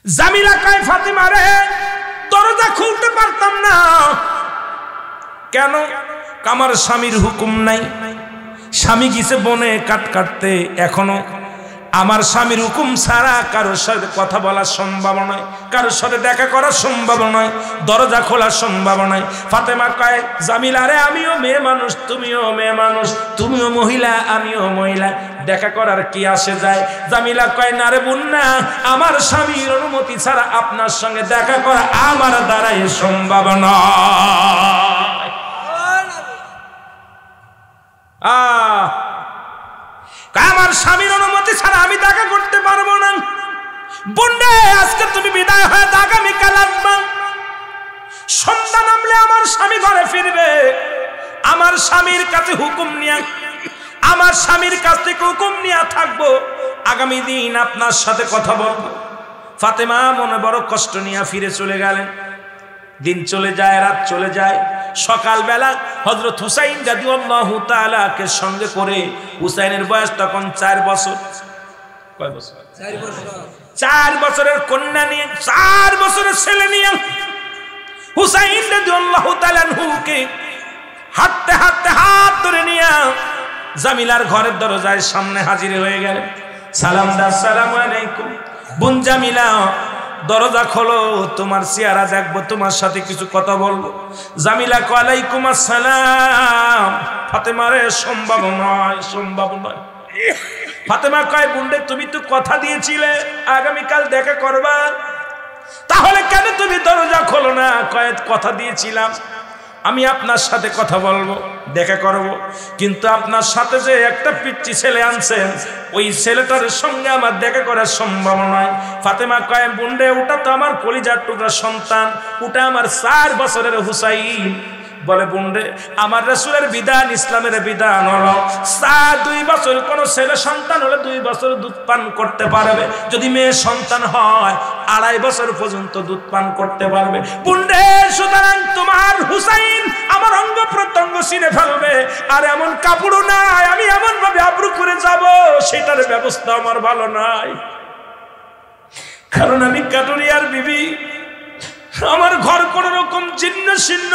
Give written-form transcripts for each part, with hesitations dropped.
জামিলা কয় ফাতেমা রে দরজা খুলতে পারতাম না কেন? আমার স্বামীর হুকুম নাই, স্বামী গেছে বনে কাট কাটতে, এখনো আমার স্বামীর হুকুম ছাড়া কারোর সাথে কথা বলা সম্ভব নয়, কারোর সাথে দেখা করা সম্ভব নয়, দরজা খোলা সম্ভব নয়। ফাতেমা কয় জামিলা রে আমিও মেয়ে মানুষ, তুমিও মেয়ে মানুষ, তুমিও মহিলা আমিও মহিলা, দেখা করার কি আসে যায়? জামিলা কয় না রে বোন না, আমার স্বামীর অনুমতি ছাড়া আপনার সঙ্গে দেখা করা আমার দ্বারাই সম্ভব নয়। আমার স্বামীর অনুমতি ছাড়া আমি দেখা করতে পারবো না। বন্ডে আজকে তুমি বিদায় হয়ে আগামীকাল আসবা, সন্ধ্যা নামলে আমার স্বামী ঘরে ফিরবে, আমার স্বামীর কাছে হুকুম নিয়ে, আমার স্বামীর কাছ থেকে হুকুম নিয়ে থাকবো, আগামী দিন আপনার সাথে কথা বলবো। ফাতেমা মনে বড় কষ্ট নিয়ে ফিরে চলে গেলেন। দিন চলে যায়, রাত চলে যায়, সকালবেলা হযরত হুসাইন রাদিয়াল্লাহু তাআলা কে সঙ্গে করে, হুসাইনের বয়স তখন 4 বছর। কয় বছর? 4 বছর। 4 বছরের কন্যা নিয়ে, 4 বছরের ছেলে নিয়ে হুসাইন রাদিয়াল্লাহু তাআলা কে হাঁটতে হাঁটতে হাত ধরে নিয়ে জামিলার ঘরের দরজায় সামনে হাজির হয়ে গেলেন। সালাম দা, আসসালামু আলাইকুম। বোন জামিলা দরজা খোলো, তোমার চেহারা দেখবো, তোমার সাথে কিছু কথা বলবো। জামিলা ওয়ালাইকুম আসসালাম। ফাতেমা রে সম্ভব নয়, সম্ভব নয়। ফাতেমা কয় বুন্ডে তুমি তো কথা দিয়েছিলে আগামীকাল দেখা করবা, তাহলে কেন তুমি দরজা খোলো না? কয় কথা দিয়েছিলাম আমি আপনার সাথে কথা বলবো, দেখা করব, কিন্তু আপনার সাথে যে একটা পিচ্চি ছেলে আনছেন ওই ছেলেটার সঙ্গে আমার দেখা করা সম্ভব নয়। ফাতেমা কয় বুন্ডে ওটা তো আমার কলিজার টুকরা সন্তান, ওটা আমার 4 বছরের হুসাইন। বলে বুন্ডে আমার রাসূলের বিধান, ইসলামের বিধান হলো 2 বছর কোন ছেলে সন্তান হলে 2 বছর দুধ পান করতে পারবে, যদি মেয়ে সন্তান হয় 2.5 বছর পর্যন্ত দুধ পান করতে পারবে। বুন্ডে সুতরাং তোমার হুসাইন আমার অঙ্গ প্রত্যঙ্গ ছিঁড়ে ফেলবে, আর এমন কাপড়ও নাই আমি এমন ভাবে আবরু করে যাব, সেটার ব্যবস্থা আমার ভালো নাই, কারণ আমি কাটুরিয়ার বিবি, আমার ঘর কোন রকম ছিন্ন ছিন্ন,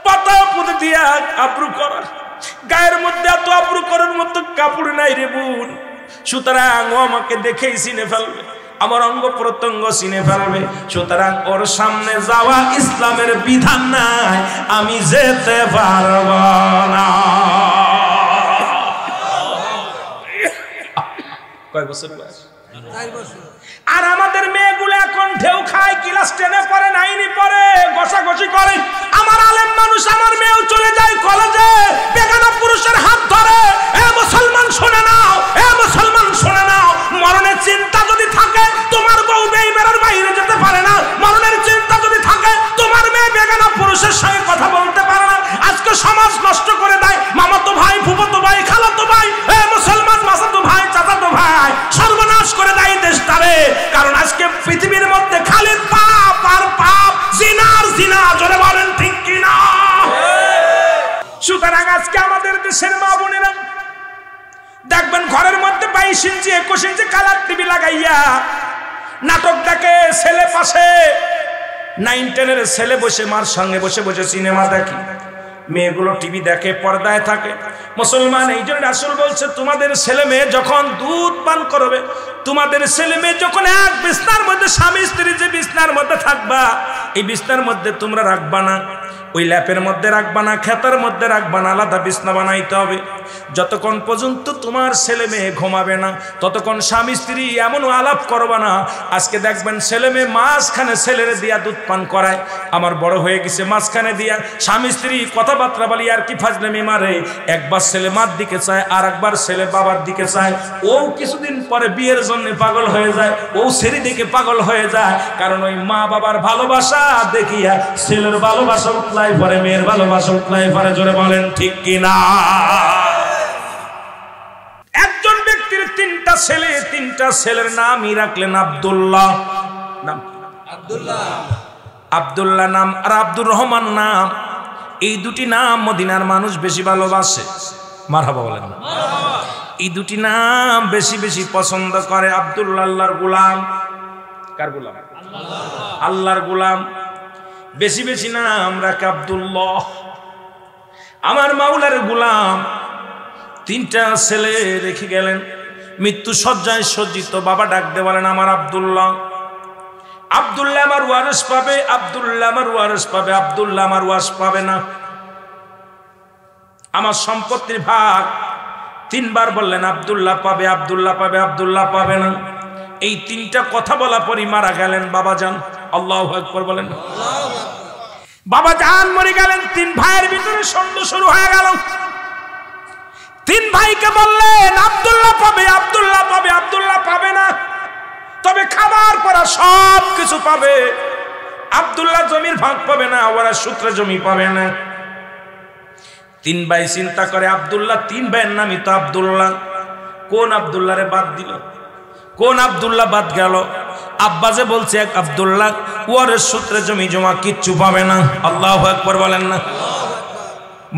পাতা পুঁতে দিয়া আবরু করা, গায়ের মধ্যে এত আবরু করার মতো কাপড় নাই রে বোন। সুতরাং ও আমাকে দেখেই চিনে ফেলবে, আমার অঙ্গ প্রত্যঙ্গ চিনে ফেলবে, সুতরাং ওর সামনে যাওয়া ইসলামের বিধান নাই, আমি যেতে পারব না। কয় বছর বয়স? 4 বছর। আর আমাদের মেয়েগুলো এখন ঢেউ খায়, ক্লাস 10-এ পড়ে, 9-এ পড়ে, ঘষাঘষি করে। আমার আলেম মানুষ, আমার মেয়েও চলে যায় কলেজে, বেগানা পুরুষের হাত ধরে। এ মুসলমান শুনে নাও, এ মুসলমান শুনে নাও, মরণের চিন্তা যদি থাকে তোমার বউ বেইমানের বাইরে যেতে পারে না, মরণের চিন্তা যদি থাকে তোমার মেয়ে বেগানা পুরুষের সঙ্গে কথা বলতে পারে না। আজকে সমাজ নষ্ট করে দেয়, মামাতো ভাই, ফুফাতো ভাই, খালাতো ভাই, এ মুসলমান মাসাতো ভাই, চাচাতো ভাই, সর্বনাশ করে দেয় দেশটারে। কারণ আজকে পৃথিবীর মধ্যে খালি পাপ আর পাপ, জিনার জিনা, জোরে বলেন ঠিক কিনা? সুতরাং আজকে আমাদের দেশের মা বোনেরা দেখবেন ঘরের মধ্যে 22 ইঞ্চি 21 ইঞ্চি কালার টিভি লাগাইয়া নাটক দেখে, ছেলে পাশে 9-10-এর ছেলে বসে মার সঙ্গে বসে বসে সিনেমা দেখে, মেয়েগুলো টিভি দেখে, পর্দায় থাকে। মুসলমান এই জন্য রাসূল বলছে তোমাদের ছেলে মেয়ে যখন দুধ পান করবে, তোমাদের ছেলে মেয়ে যখন এক বিছনার মধ্যে, স্বামী স্ত্রী যে বিছনার মধ্যে থাকবা, এই বিছনার মধ্যে তোমরা রাখবা না, ওই ল্যাপের মধ্যে রাখবা না, খেতার মধ্যে রাখবা না, আলাদা বিছনা বানাইতে হবে। যতক্ষণ পর্যন্ত তোমার ছেলে মেয়ে ঘুমাবে না ততক্ষণ স্বামী স্ত্রী এমন আলাপ করবা না। আজকে দেখবেন ছেলে মেয়ে মাঝখানে ছেলেরে দিয়া দুধ পান করায়, আমার বড় হয়ে গেছে, মাঝখানে দিয়া স্বামী স্ত্রী কথাবার্তা বলি আর কি ফাজলামি মারে, একবার ছেলে মার দিকে চায় আর একবার ছেলে বাবার দিকে চায়, ও কিছুদিন পরে বিয়ের জন্য পাগল হয়ে যায়, ও ছেলে দিকে পাগল হয়ে যায়, কারণ ওই মা বাবার ভালোবাসা দেখিয়া ছেলের ভালোবাসা উতলায় পরে, মেয়ের ভালোবাসা উতলায় পরে। জোরে বলেন ঠিক কিনা? একজন ব্যক্তির 3টা ছেলে, 3টা ছেলের নামই রাখলেন আব্দুল্লাহ। নাম আব্দুল্লাহ নাম আর আব্দুর রহমান নাম, এই দুটি নাম মদিনার মানুষ বেশি ভালোবাসে। মারহাবা বলেন না? এই দুটি নাম বেশি বেশি পছন্দ করে। আব্দুল্লাহ আল্লাহর গোলাম, কার গোলাম? আল্লাহর গোলাম। বেশি বেশি না আমরা আব্দুল্লাহ, আমার মাওলার গোলাম। 3টা ছেলে রেখে গেলেন, মৃত্যু শয্যায় সজ্জিত। বাবা ডাকতে বলেন আমার আব্দুল্লাহ, আব্দুল্লাহ আমার ওয়ারিস পাবে, আব্দুল্লাহ আমার ওয়ারিস পাবে, আব্দুল্লাহ আমার ওয়ারিস পাবে না। আমার সম্পত্তির ভাগ 3বার বললেন আব্দুল্লাহ পাবে, আব্দুল্লাহ পাবে, আব্দুল্লাহ পাবে না। এই 3টা কথা বলা পরই মারা গেলেন বাবা জান। আল্লাহু আকবার বলেন। বাবা জান মরে গেলেন। 3 ভাইয়ের ভিতরে সন্দেহ শুরু হয়ে গেল। 3 ভাইকে বললেন আব্দুল্লাহ পাবে, আব্দুল্লাহ পাবে, আব্দুল্লাহ পাবে না, তবে খাবার পরা সব কিছু পাবে। আব্দুল্লাহ জমির ভাগ পাবে না, ওরা সূত্রে জমি পাবে না। 3 ভাই চিন্তা করে আব্দুল্লাহ, 3 ভাইয়ের নামই তো আব্দুল্লাহ, কোন আব্দুল্লাহরে বাদ দিল, কোন আব্দুল্লাহ বাদ গেল? আব্বা যে বলছে এক আব্দুল্লাহ, ওয়ারের সূত্রে জমি জমা কিচ্ছু পাবে না। আল্লাহু আকবার বলেন না।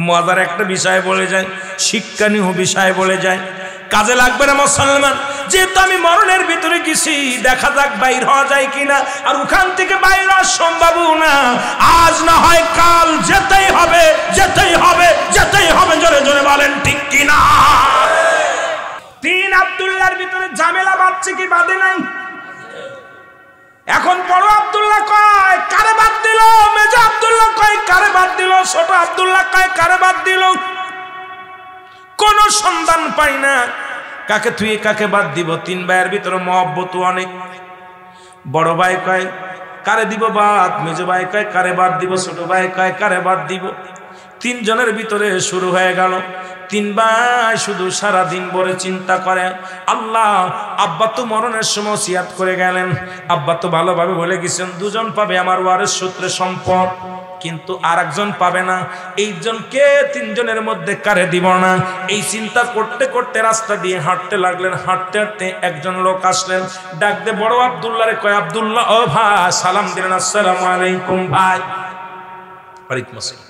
মজার একটা বিষয় বলে যায়, শিক্ষণীয় বিষয় বলে যায়, কাজে লাগবে না মুসলমান। যেহেতু আমি মরণের ভিতরে গেছি, দেখা যাক বাইর হওয়া যায় কিনা। আর ওখান থেকে বাইর হওয়া সম্ভব না, আজ না হয় কাল যেতেই হবে, যেতেই হবে, যেতেই হবে। জোরে জোরে বলেন ঠিক কিনা? 3 আব্দুল্লাহর ভিতরে ঝামেলা বাঁধছে কি বাঁধে নাই? এখন বড় আব্দুল্লাহ কয় কারে বাদ দিল, মেজ আব্দুল্লাহ কয় কারে বাদ দিল, ছোট আব্দুল্লাহ কয় কারে বাদ দিল। কোন সন্ধান পাই না, কাকে তুই কাকে বাদ দিব। 3 ভাইয়ের ভিতরে মহব্বত অনেক। বড় ভাই কয় কারে দিব বাদ, মেজ ভাই কয় কারে বাদ দিব, ছোট ভাই কয় কারে বাদ দিব। 3 জনের ভিতরে শুরু হয়ে গেল। 3 ভাই শুধু সারা দিন ভরে চিন্তা করে, আল্লাহ আব্বা তো মরণের সময় ওসিয়াত করে গেলেন, আব্বা তো ভালোভাবে বলে গেছেন 2 জন পাবে আমার ওয়ারিস সূত্রে সম্পদ, কিন্তু আরেকজন পাবে না। এই জনকে 3 জনের মধ্যে কারে দিব না, এই চিন্তা করতে করতে রাস্তা দিয়ে হাঁটতে লাগলেন। হাঁটতে হাঁটতে একজন লোক আসলেন, ডাক দে বড় আব্দুল্লাহরে কয় আব্দুল্লাহ ও ভাই, সালাম দিলেন, আসসালামু আলাইকুম ভাই। ওয়ালাইকুম আসসালাম।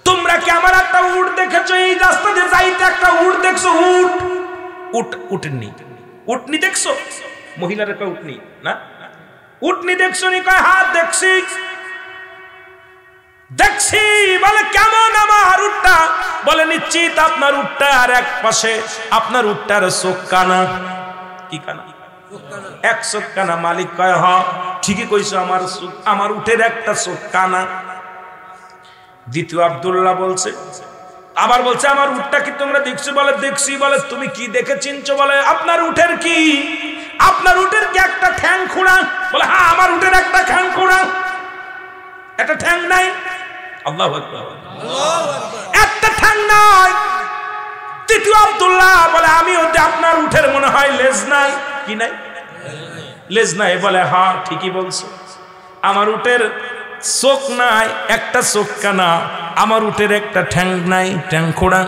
তোমরা কি আমার একটা উট দেখেছো? এই রাস্তা দিয়ে যাইতে একটা উট দেখছো? উটনি উটনি দেখছো? মহিলার কয় উটনি না, উটনি দেখছো নি? কয় হাত দেখছি দেখছি। বলে কেমন আমার উটটা? বলে নিশ্চিত আপনার উটটা, আর এক পাশে আপনার উটটার চোখ কানা। কি কানা? এক চোখ কানা। মালিক কয় হ ঠিকই কইছো, আমার উটের একটা চোখ কানা। দ্বিতীয় আব্দুল্লাহ বলছে, আবার বলছে আমার উটটা কি তোমরা দেখছো? বলে দেখছি। বলে তুমি কি দেখে চিনছো? বলে আপনার উটের কি, আপনার উটের কি একটা ঠ্যাং খোঁড়া? বলে হ্যাঁ আমার উটের একটা ঠ্যাং খোঁড়া, একটা ঠ্যাং নাই। আল্লাহু আকবার, একটা ঠ্যাং নাই। তৃতীয় আব্দুল্লাহ বলে আমি ওতে আপনার উটের মনে হয় লেজ নাই। কি নাই? লেজ নাই। বলে হ্যাঁ ঠিকই বলছো, আমার উটের চোখ নাই, একটা চোখ কানা, আমার উটের একটা ঠ্যাং নাই, ঠ্যাং খোঁড়া,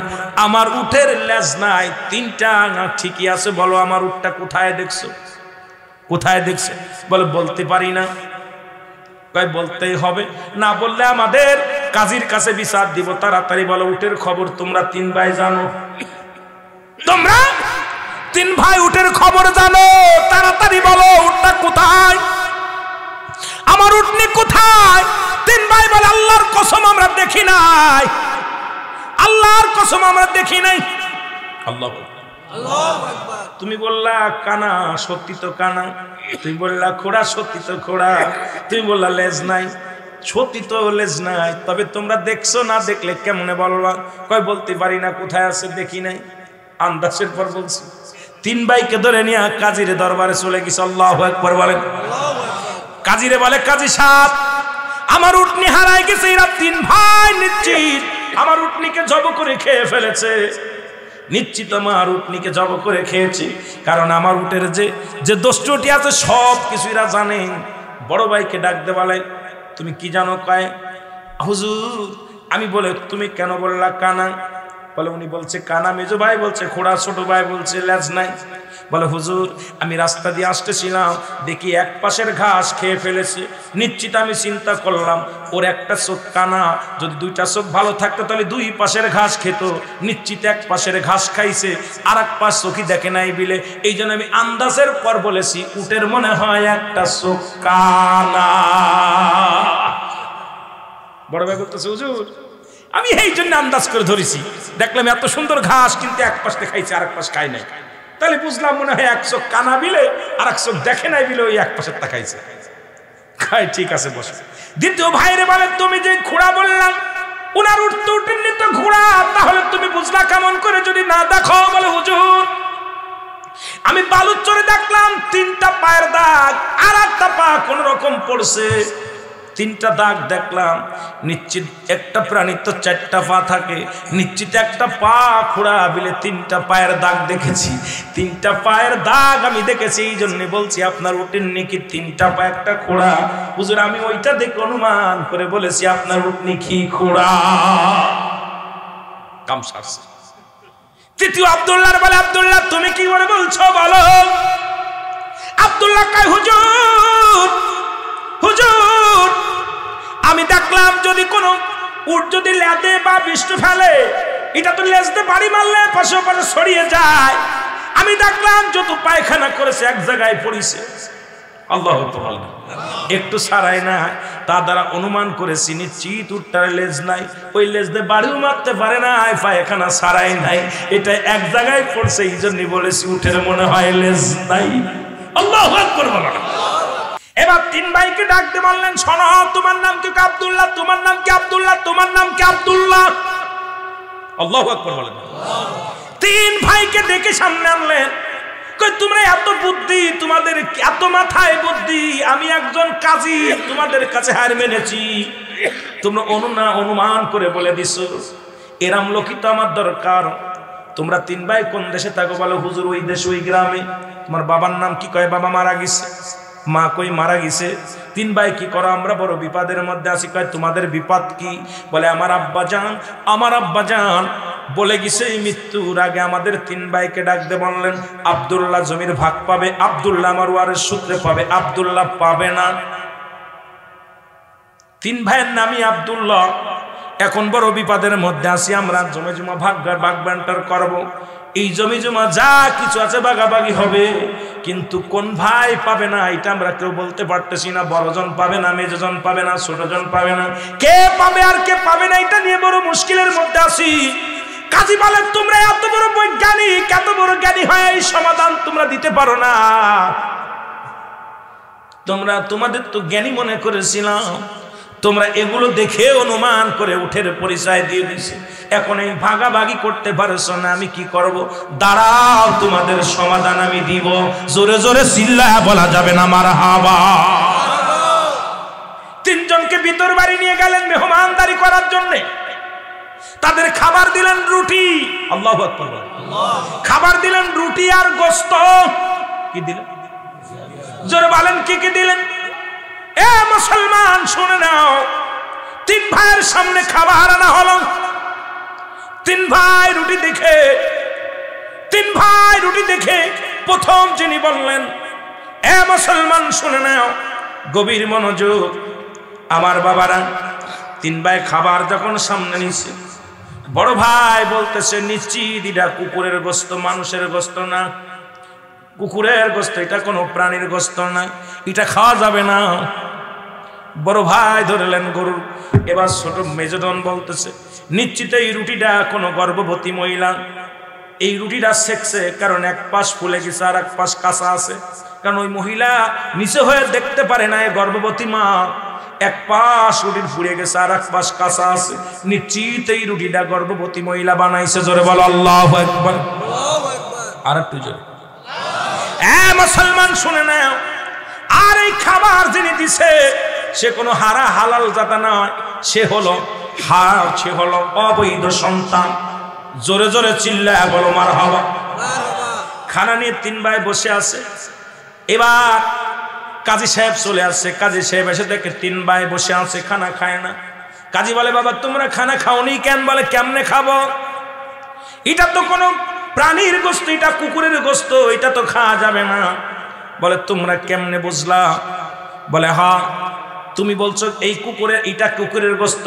আমার উটের লেজ নাই, 3টা ঠিকই আছে। বলো আমার উটটা কোথায় দেখছো? কোথায় দেখছো? বলে বলতে পারি না। কয় বলতেই হবে, না বললে আমাদের কাজীর কাছে বিচার দিব। তাড়াতাড়ি বলো উটের খবর তোমরা 3 ভাই জানো, তোমরা 3 ভাই উটের খবর জানো, তাড়াতাড়ি বলো উটটা কোথায়, আমার উটনি কোথায়? 3 ভাই বলে আল্লাহর কসম আমরা দেখি নাই, আল্লাহর কসম আমরা দেখি নাই। আল্লাহু আকবার। তুমি বললা কানা, সত্যি তো কানা। তুমি বললা খোড়া, সত্যি তো খোড়া। তুমি বললা লেজ নাই, সত্যি তো লেজ নাই। তবে তোমরা দেখছো না, দেখলে কেমনে বলবা? কয় বলতে পারি না, কোথায় আছে দেখি নাই, আন্দাজের পর বলছি। 3 ভাইকে ধরে নিয়ে কাজীর দরবারে চলে গেছে। আল্লাহু আকবার বলেন। কাজীরে বলে কাজী সাহেব আমার উটনি হারাই গেছে। এরা 3 ভাই নিশ্চিত আমার উটনিকে জব করে খেয়ে ফেলেছে, নিশ্চিত আমার উটনিকে জব করে খেয়েছে। কারণ আমার উটের যে দোষটি আছে সব কিছু এরা জানে। বড় ভাইকে ডাক দে, বলে তুমি কি জানো? কয় হুজুর আমি। বলে তুমি কেন বললা কানা? বলে উনি বলছে কানা। মেজো ভাই বলছে খোড়া। ছোট ভাই বলছে লেজ নাই। বলে হুজুর আমি রাস্তা দিয়ে আসতেছিলাম, দেখি এক পাশের ঘাস খেয়ে ফেলেছে। নিশ্চিত আমি চিন্তা করলাম ওর একটা চোখ কানা, যদি দুইটা চোখ ভালো থাকতো তাহলে দুই পাশের ঘাস খেত। নিশ্চিত এক পাশের ঘাস খাইছে, আর এক পাশ চোখই দেখে নাই বিলে। এই জন্য আমি আন্দাজের পর বলেছি উটের মনে হয় একটা চোখ কানা। বড় ভাই বলতেছে হুজুর আমি এই জন্য আন্দাজ করে ধরেছি, দেখলাম এত সুন্দর ঘাস কিন্তু এক পাশে খাইছে আর এক পাশ খাই নাই, তাহলে বুঝলাম মনে হয় এক চোখ কানা বিলে আর এক চোখ দেখে নাই বিলে ওই এক পাশের তা খাইছে। খাই ঠিক আছে বসে। দ্বিতীয় ভাইরে বলে তুমি যে ঘোড়া বললাম উনার উঠতে উঠেননি তো ঘোড়া, তাহলে তুমি বুঝলা কেমন করে যদি না দেখো? বলে হুজুর আমি বালুর চরে দেখলাম 3টা পায়ের দাগ, আর একটা পা কোন রকম পড়ছে। 3টা দাগ দেখলাম। নিশ্চিত একটা প্রাণীর তো 4টা পা থাকে, নিশ্চিত একটা পা খোড়া বিলে 3টা পায়ের দাগ দেখেছি। 3টা পায়ের দাগ আমি দেখেছি, এই জন্য বলছি আপনার উটের নাকি 3টা পা একটা খোড়া। হুজুর আমি ওইটা দেখে অনুমান করে বলেছি আপনার উট নাকি খোড়া। কাম সারছে। তৃতীয় আব্দুল্লাহর বলে আব্দুল্লাহ তুমি কি করে বলছো বলো? আব্দুল্লাহ কয় হুজুর হুজুর আমি দেখলাম যদি কোনো উট যদি লেদে বা বিষ্ণু ফেলে, এটা তো লেজতে বাড়ি মারলে পাশে পাশে ছড়িয়ে যায়। আমি দেখলাম যত পায়খানা করেছে এক জায়গায় পড়িছে। আল্লাহু তাআলা একটু সারাই না, তা দ্বারা অনুমান করেছি নিশ্চিত উটটার লেজ নাই, ওই লেজ দিয়ে বাড়িও মারতে পারে না, পায়খানা সারাই নাই, এটা এক জায়গায় পড়ছে। এই জন্য বলেছি উঠের মনে হয় লেজ নাই। আল্লাহু আকবার বলো। এবার 3 ভাইকে ডাক দিয়ে বললেন শোনো তোমার নাম কি? আব্দুল্লাহ। তোমার নাম কি? আব্দুল্লাহ। তোমার নাম কি? আব্দুল্লাহ। আল্লাহু আকবার বলেন। 3 ভাইকে ডেকে সামনে আনলেন। কই তোমরা এত বুদ্ধি, তোমাদের এত মাথায় বুদ্ধি, আমি একজন কাজী তোমাদের কাছে হার মেনেছি, তোমরা অনুমান করে বলে দিছো এরাম লোকই তো আমার দরকার। তোমরা 3 ভাই কোন দেশে থাকো? বলো হুজুর ওই দেশে ওই গ্রামে। তোমার বাবার নাম কি? কয় বাবা মারা গেছে। মা কই? মারা গেছে। 3 ভাই কি করো? আমরা বড় বিপদের মধ্যে আছি। কয় তোমাদের বিপদ কি? বলে আমার আব্বাজান বলে গেছে মৃত্যুর আগে আমাদের 3 ভাইকে ডাক দিয়ে বললেন আব্দুল্লাহ জমির ভাগ পাবে, আব্দুল্লাহ আমার ওয়ারিস সূত্রে পাবে, আব্দুল্লাহ পাবে না। 3 ভাইয়ের নামই আব্দুল্লাহ। এখন বড় বিপদের মধ্যে আছি, আমরা জমি জমা ভাগ বান্টার করব। এই জমি জমা যা কিছু আছে ভাগাভাগি হবে, কিন্তু কোন ভাই পাবে না এটা আমরা কেউ বলতে পারতেছি না। বড়জন পাবে না, মেজজন পাবে না, ছোটজন পাবে না, কে পাবে আর কে পাবে না এটা নিয়ে বড় মুশকিলের মধ্যে আছি। কাজী বলেন তোমরা এত বড় বৈজ্ঞানিক, এত বড় জ্ঞানী হয় এই সমাধান তোমরা দিতে পারো না। তোমাদের তো জ্ঞানী মনে করেছিলাম, তোমরা এগুলো দেখে অনুমান করে উঠের পরিচয় দিয়ে দিছে। এখন এই ভাগাভাগি করতে পারছো না, আমি কি করব? দাঁড়াও তোমাদের সমাধান আমি দিব। জোরে জোরে চিল্লায়া বলা যাবে না মারহাবা। 3 জনকে ভিতর বাড়ি নিয়ে গেলেন মেহমানদারি করার জন্য। তাদের খাবার দিলেন রুটি। আল্লাহু আকবার। খাবার দিলেন রুটি আর গোশত। কি দিলেন? জোরে বলেন কি কি দিলেন? এ মুসলমান শুনে নাও, 3 ভাইয়ের সামনে খাবার আনা হলো। 3 ভাই রুটি দেখে প্রথম যিনি বললেন, এ মুসলমান শুনে নাও, গভীর মনোযোগ আমার বাবারা। 3 ভাই খাবার যখন সামনে নিছে, বড় ভাই বলতেছে নিশ্চিত এটা কুকুরের গোশত, মানুষের গোশত না। কুকুরের গোশত, এটা কোনো প্রাণীর গোশত না, এটা খাওয়া যাবে না। বড় ভাই ধরলেন গরুর। এবার ছোট মেজজন বলতেছে নিশ্চিত এই রুটিটা কোনো গর্ভবতী মহিলা এই রুটিটা সেকছে, কারণ এক পাশ ফুলে গেছে আর এক পাশ কাঁচা আছে। কারণ ওই মহিলা নিচে হয়ে দেখতে পারে না, গর্ভবতী মা এক পাশ রুটির ফুলে গেছে আর এক পাশ কাঁচা আছে। নিশ্চিত এই রুটিটা গর্ভবতী মহিলা বানাইছে। জোরে বলো আল্লাহু আকবার। আর একটু জোরে। মুসলমান শুনে নাও, আর এই খাবার যিনি দিছে সে কোনো হালাল জাতা নয়, সে হলো অবৈধ সন্তান। জোরে জোরে চিল্লায় বলো মারহাবা। খানা নিয়ে 3 ভাই বসে আছে। এবার কাজী সাহেব চলে আসছে। কাজী সাহেব এসে দেখে 3 ভাই বসে আছে, খানা খায় না। কাজী বলে বাবা তোমরা খানা খাওনি কেন? বলে কেমনে খাবো? এটা তো কোনো প্রাণীর গোশত, এটা কুকুরের গোশত, এটা তো খাওয়া যাবে না। বলে তোমরা কেমনে বুঝলা? বলে হ্যাঁ, তুমি বলছো এই কুকুরের, এটা কুকুরের গোশত।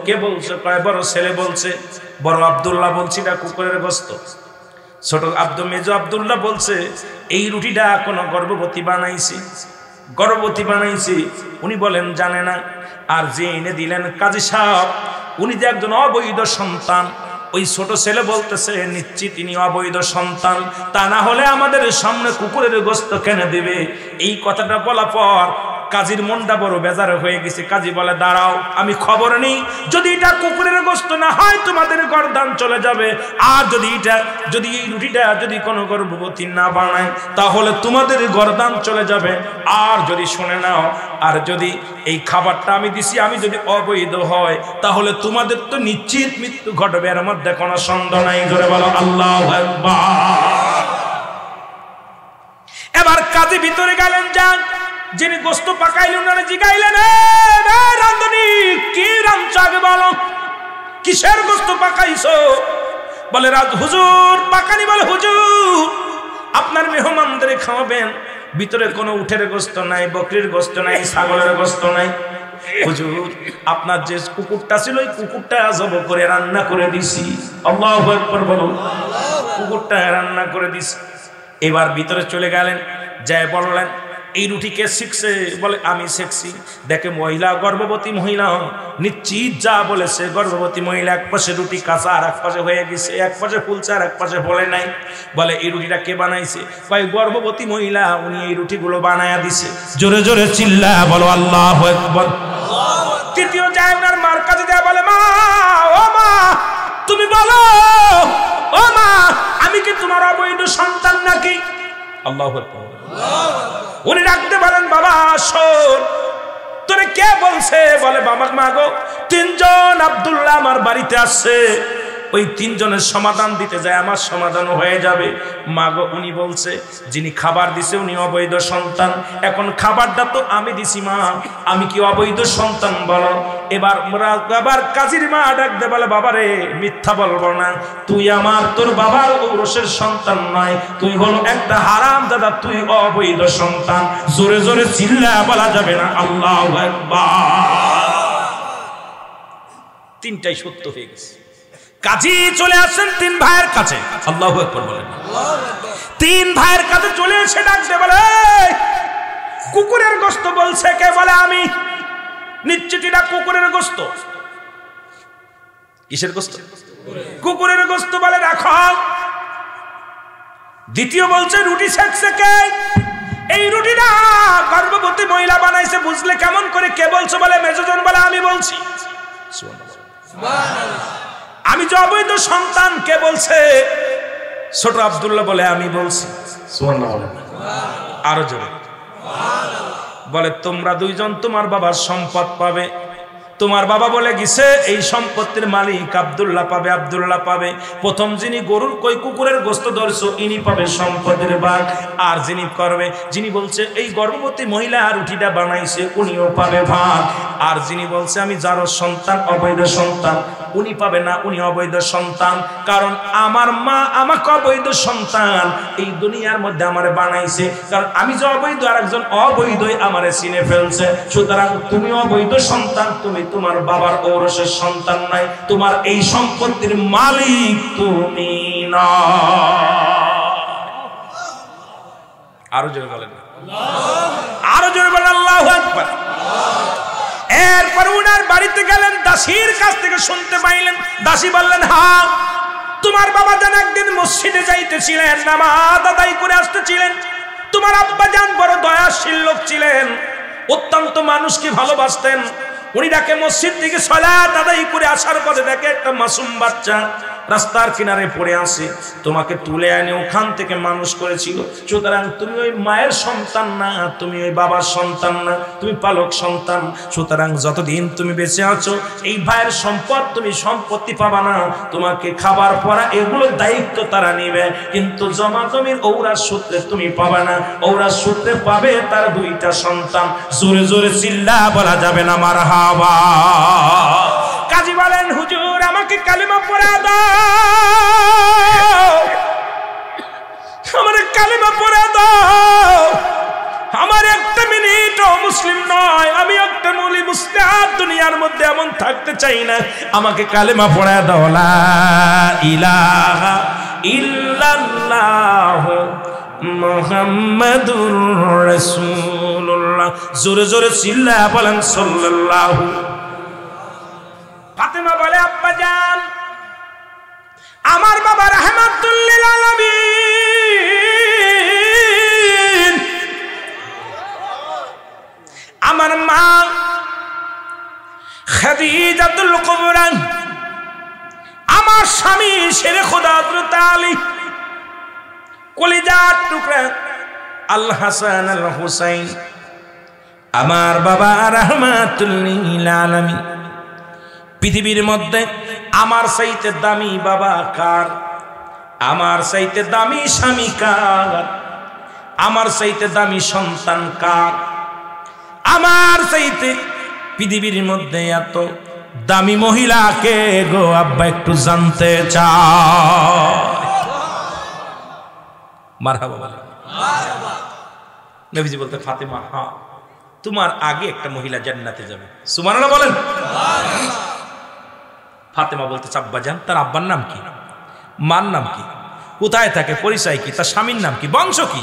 কে বলছে? কয় বড় ছেলে বলছে, বড় আব্দুল্লাহ বলছি এটা কুকুরের গোশত। ছোট মেজো আব্দুল্লাহ বলছে এই রুটিটা কোন গর্ভবতী বানাইছি, গর্ভবতী বানাইছি। উনি বলেন জানে না। আর যে এনে দিলেন কাজী সাহেব, উনি যে একজন অবৈধ সন্তান। ওই ছোট ছেলে বলতেছে নিশ্চিত তিনি অবৈধ সন্তান, তা না হলে আমাদের সামনে কুকুরের গোশত কেন দেবে? এই কথাটা বলা পর কাজীর মনটা বড় বেজার হয়ে গেছে। কাজী বলে দাঁড়াও, আমি খবর নেই, যদি এটা কুকুরের গোশত না হয় তোমাদের গর্দান চলে যাবে। আর যদি এই রুটিটা যদি কোনো গর্ভবতী না বানায় তাহলে তোমাদের গর্দান চলে যাবে। আর যদি শুনে নাও, আর যদি এই খাবারটা আমি দিছি আমি যদি অবৈধ হয় তাহলে তোমাদের তো নিশ্চিত মৃত্যু ঘটবে, এর মধ্যে কোনো সন্দেহ নাই। ধরে বলো আল্লাহু আকবার। এবার কাজী ভিতরে গেলেন, যান যিনি গোশত পাকাইলেন ওনারা জিগাইলেন, রান্ধনি কি রাঁধছো আগে বলো, কিসের গোশত পাকাইছো? বলে হুজুর পাকানি। বলে হুজুর আপনার মেহমানদের খাওয়াবেন, ভিতরে কোনো উটের গোশত নাই, বকরির গোশত নাই, ছাগলের গোশত নাই। হুজুর আপনার যে কুকুরটা ছিল ওই কুকুরটা জব করে রান্না করে দিছি। আল্লাহু আকবার বলো। কুকুরটা রান্না করে দিছি। এবার ভিতরে চলে গেলেন, যায় বললেন এই রুটি কে শিখছে? বলে আমি শিখছি। দেখে মহিলা, গর্ভবতী মহিলা, নিশ্চিত যা বলেছে গর্ভবতী মহিলা। এক পাশে রুটি কাঁচা আর এক পাশে হয়ে গেছে, এক পাশে ফুলছে আর এক পাশে বলে নাই। বলে এই রুটিটা কে বানাইছে? কয় গর্ভবতী মহিলা, উনি এই রুটিগুলো বানায়া দিছে। জোরে জোরে চিল্লা বলো আল্লাহু আকবার। তৃতীয় যায় ওনার মার কাছে দেয়া, বলে মা, ও মা তুমি বলো, ও মা আমি কি তোমার অবৈধ সন্তান নাকি? আল্লাহু আকবার। উনি ডাকতে বলেন বাবা শোন, তোরে কে বলছে? বলে বাবা মা গো, তিনজন আব্দুল্লাহ আমার বাড়িতে আসছে, ওই তিনজনের সমাধান দিতে যায়, আমার সমাধান হয়ে যাবে। মা গো উনি বলছে যিনি খাবার দিছে উনি অবৈধ সন্তান, এখন খাবারটা তো আমি দিছি মা, আমি কি অবৈধ সন্তান বলো? এবার কাজীর মা ডাকতে বলে বাবা রে মিথ্যা বলবো না, তুই আমার, তোর বাবার ঔরসের সন্তান নয়, তুই হলো একটা হারাম দাদা, তুই অবৈধ সন্তান। জোরে জোরে চিল্লা বলা যাবে না আল্লাহু আকবার। তিনটাই সত্য হয়ে গেছে। কাজী চলে আসেন তিন ভাইয়ের কাছে। আল্লাহু আকবার বলেন। তিন ভাইয়ের কাছে চলে এসে ডাকতে বলে কুকুরের গোশত বলছে কে? বলে আমি। নিশ্চিত এটা কুকুরের গোশত। কিসের গোশত? কুকুরের গোশত। বলে রাখো। দ্বিতীয় বলছে রুটি সেকছে কে? এই রুটিটা গর্ভবতী মহিলা বানাইছে, বুঝলে কেমন করে? কে বলছো? বলে মেজজন। বলে আমি বলছি। সুবহানাল্লাহ। আমি যে অবৈধ সন্তান, কে বলছে? ছোট আব্দুল্লাহ বলে আমি বলছি। আরো জোরে বলে তোমরা দুইজন তোমার বাবার সম্পদ পাবে। তোমার বাবা বলে গেছে এই সম্পত্তির মালিক আব্দুল্লাহ পাবে, আব্দুল্লাহ পাবে। প্রথম যিনি গরুর কই কুকুরের গোশত ধরছো ইনি পাবে সম্পদের ভাগ। আর যিনি বলছে এই গর্ভবতী মহিলা রুটিটা বানাইছে উনিও পাবে ভাগ। আর যিনি বলছে আমি যার সন্তান অবৈধ সন্তান উনি পাবে না, উনি অবৈধ সন্তান। কারণ আমার মা আমাকে অবৈধ সন্তান এই দুনিয়ার মধ্যে আমারে বানাইছে, কারণ আমি যে অবৈধ আর একজন অবৈধই আমারে চিনে ফেলছে। সুতরাং তুমি অবৈধ সন্তান, তুমি তোমার বাবার ঔরসের সন্তান নাই, তোমার এই সম্পত্তির মালিক তুমি না। আরো জোরে বলেন, আরো জোরে বলেন আল্লাহু আকবার। এরপর উনার বাড়িতে গেলেন, দাসীর কাছ থেকে শুনতে পাইলেন। দাসী বললেন হ্যাঁ তোমার বাবা যেন একদিন মসজিদে যাইতেছিলেন, নামাজ আদায় করে আসতেছিলেন। তোমার আব্বা জান বড় দয়াশীল লোক ছিলেন, অত্যন্ত মানুষকে ভালোবাসতেন। উনি ডাকে মসজিদ থেকে সালাত আদায় করে আসার পরে দেখে একটা মাসুম বাচ্চা রাস্তার কিনারে পড়ে আছে। তোমাকে তুলে এনে ওখান থেকে মানুষ করেছিল, সুতরাং তুমি ওই মায়ের সন্তান না, তুমি ওই বাবার সন্তান না, তুমি পালক সন্তান। সুতরাং যতদিন তুমি বেঁচে আছো এই ভাইয়ের সম্পদ তুমি সম্পত্তি পাবা না, তোমাকে খাবার পরা এগুলো দায়িত্ব তারা নেবে, কিন্তু জমা জমির ঔরাস সূত্রে তুমি পাবে না, ঔরাস সূত্রে পাবে তার দুইটা সন্তান। জোরে জোরে চিল্লা বলা যাবে না মারহাবা। কাজী বলেন হুজুর আমার আমাকে কালিমা পড়া দাও, আমার কালিমা পড়া দাও। আমার একটা মিনিটও মুসলিম নয়, আমি একটা মৌলি মুসলিম দুনিয়ার মধ্যে এমন থাকতে চাই না, আমাকে কালিমা পড়া দাও। লা ইলাহা ইল্লাল্লাহ মুহাম্মাদুর রাসূলুল্লাহ। জোরে জোরে চিল্লায়া বলেন সাল্লাল্লাহু। ফাতেমা বলে আব্বা জান, আমার বাবা রাহমাতুল লিল আলামিন, আমার মা খাদিজাতুল কুবরা, আমার স্বামী শেরে খোদা হযরত আলী, কলিজার টুকরা আল হাসান আল হুসাইন, আমার বাবা রাহমাতুল লিল আলামিন। পৃথিবীর মধ্যে আমার চাইতে দামি বাবা কার? আমার চাইতে দামি স্বামী কার? আমার চাইতে দামি সন্তান কার? আমার চাইতে পৃথিবীর মধ্যে এত দামি মহিলা কে গো আব্বা একটু জানতে চাই। মারহাবা বলে মারহাবা। নবীজি বলতে ফাতেমা হ্যাঁ, তোমার আগে একটা মহিলা জান্নাতে যাবে। সুবহানাল্লাহ বলেন। ফাতেমা বলতে আব্বা জান, তার আব্বার নাম কি, মার নাম কি, কোথায় থাকে, পরিচয় কি, তার স্বামীর নাম কি, বংশ কি?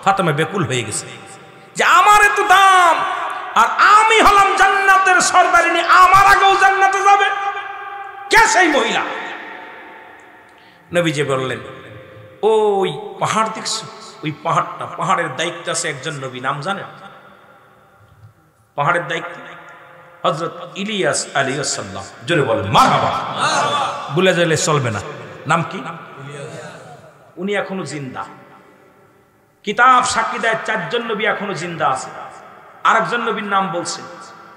ফাতেমা বেকুল হয়ে গেছে যে আমার এত দাম আর আমি হলাম জান্নাতের সর্দারিনী, আমার আগেও জান্নাতে যাবে, কে সেই মহিলা? নবীজি বললেন ওই পাহাড় দেখছো, ওই পাহাড়টা, পাহাড়ের দায়িত্ব আছে একজন নবী, নাম জানেন? পাহাড়ের দায়িত্ব হযরত ইলিয়াস আলাইহিস সালাম। জোরে বলেন মারহাবা। ভুলে গেলে চলবে না। নাম কি? উনি এখনো জিন্দা। কিতাব সাক্ষী দেয় চারজন নবী এখনো জিন্দা আছে। আরেকজন নবীর নাম বলছে,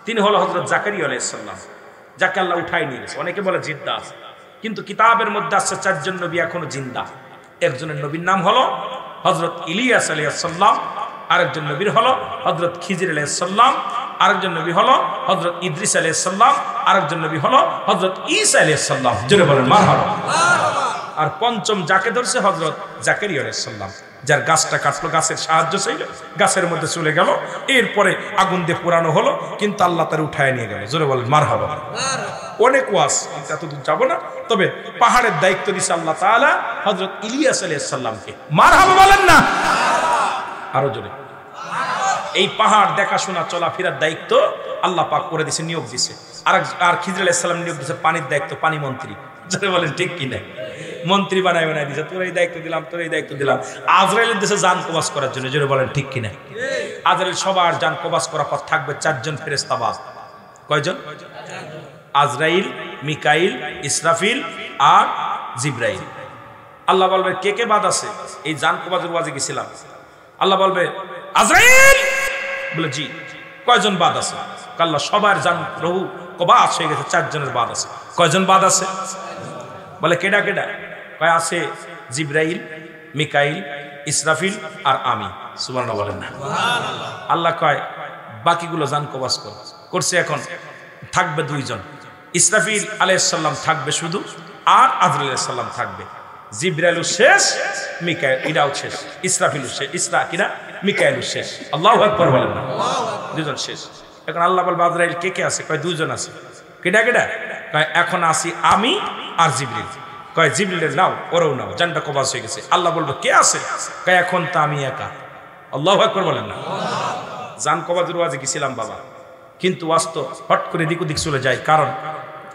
তিনি হলো হযরত জাকারিয়া আলাইহিস সালাম, যাকে আল্লাহ উঠাই নিয়ে গেছে। অনেকে বলে জিন্দা আছে, কিন্তু কিতাবের মধ্যে আছে চারজন নবী এখনো জিন্দা। একজনের নবীর নাম হলো হযরত ইলিয়াস আলাইহিস সালাম, আরেকজন নবীর হলো হযরত খিজির আলাইহিস সালাম, আরেকজন নবী হলো হযরত ইদ্রিস আলাইহিস সালাম, আরেকজন নবী হলো হযরত ঈসা আলাইহিস সালাম। জোরে বলেন মারহাবা। আর পঞ্চম যাকে ধরছে হযরত জাকারিয়া আলাইহিস সালাম, যার গাছটা কাটলো, গাছের সাহায্য চাইল, গাছের মধ্যে চলে গেল, এরপরে আগুন দিয়ে পোড়ানো হলো, কিন্তু আল্লাহ তার উঠায় নিয়ে গেল। জোরে বলেন মারহাবা। অনেক ওয়াজ, এতদূর যাব না। তবে পাহাড়ের দায়িত্ব দিয়েছে আল্লাহ তাআলা হযরত ইলিয়াস আলাইহিস সালামকে। মারহাবা বলেন না আরো জোরে। এই পাহাড় দেখাশোনা চলাফেরার দায়িত্ব আল্লাহ পাক করে দিয়েছে, নিয়োগ দিয়েছে। আর খিজির আলাইহিস সালাম নিয়োগ দিয়েছে পানির দায়িত্ব, পানি মন্ত্রী। জোরে বলেন ঠিক কি না? মন্ত্রী বানায় দিয়েছে, তোর এই দায়িত্ব দিলাম, তোর এই দায়িত্ব দিলাম। আজরাইলের দেশে জান কবাজ করার জন্য। জোরে বলেন ঠিক কিনা? আজরাইল সবার জান কবাজ করার পর থাকবে চারজন ফেরেশতা বাজ। কয়জন? আজরাইল, মিকাইল, ইসরাফিল আর জিব্রাইল। আল্লাহ বলবে কে কে বাদ আছে? এই জান কবাজের ওয়াজে গেছিলাম। আল্লাহ বলবে আজরাইল, বলে জি। কয়জন বাদ আছে? আল্লাহ সবার জান রহু কবাজ হয়ে গেছে, চারজনের বাদ আছে। কয়জন বাদ আছে? বলে কেডা কেডা? কয় আছে জিব্রাইল, মিকাইল, ইসরাফিল আর আমি। সুবহানাল্লাহ বলেন না। আল্লাহ কয় বাকিগুলো জান কবাজ করছে, এখন থাকবে দুইজন। ইসরাফিল আলাইহিস সালাম থাকবে শুধু, আর আজরাইল আলাইহিস সালাম থাকবে। জিব্রাইল শেষ, মিকাইল এটাও শেষ, ইসরাফিল শেষ, ইসরা কিনা মিকাইল শেষ। আল্লাহু আকবার বলেন না। দুইজন শেষ। এখন আল্লাহ বলবে আজরাইল কে কে আছে? কয় দুইজন আছে। কেডা কেডা? কয় এখন আসি আমি আর জিবরিল। কয় জিবরিলের নাও, ওরও নাও, জানটা কবাজ হয়ে গেছে। আল্লাহ বলবে কে আছে? কয় এখন তো আমি একা। আল্লাহু আকবার বলেন না। জান কবাজের ওয়াজে গেছিলাম বাবা, কিন্তু বাস্তব হট করে দিক ওদিক চলে যায়, কারণ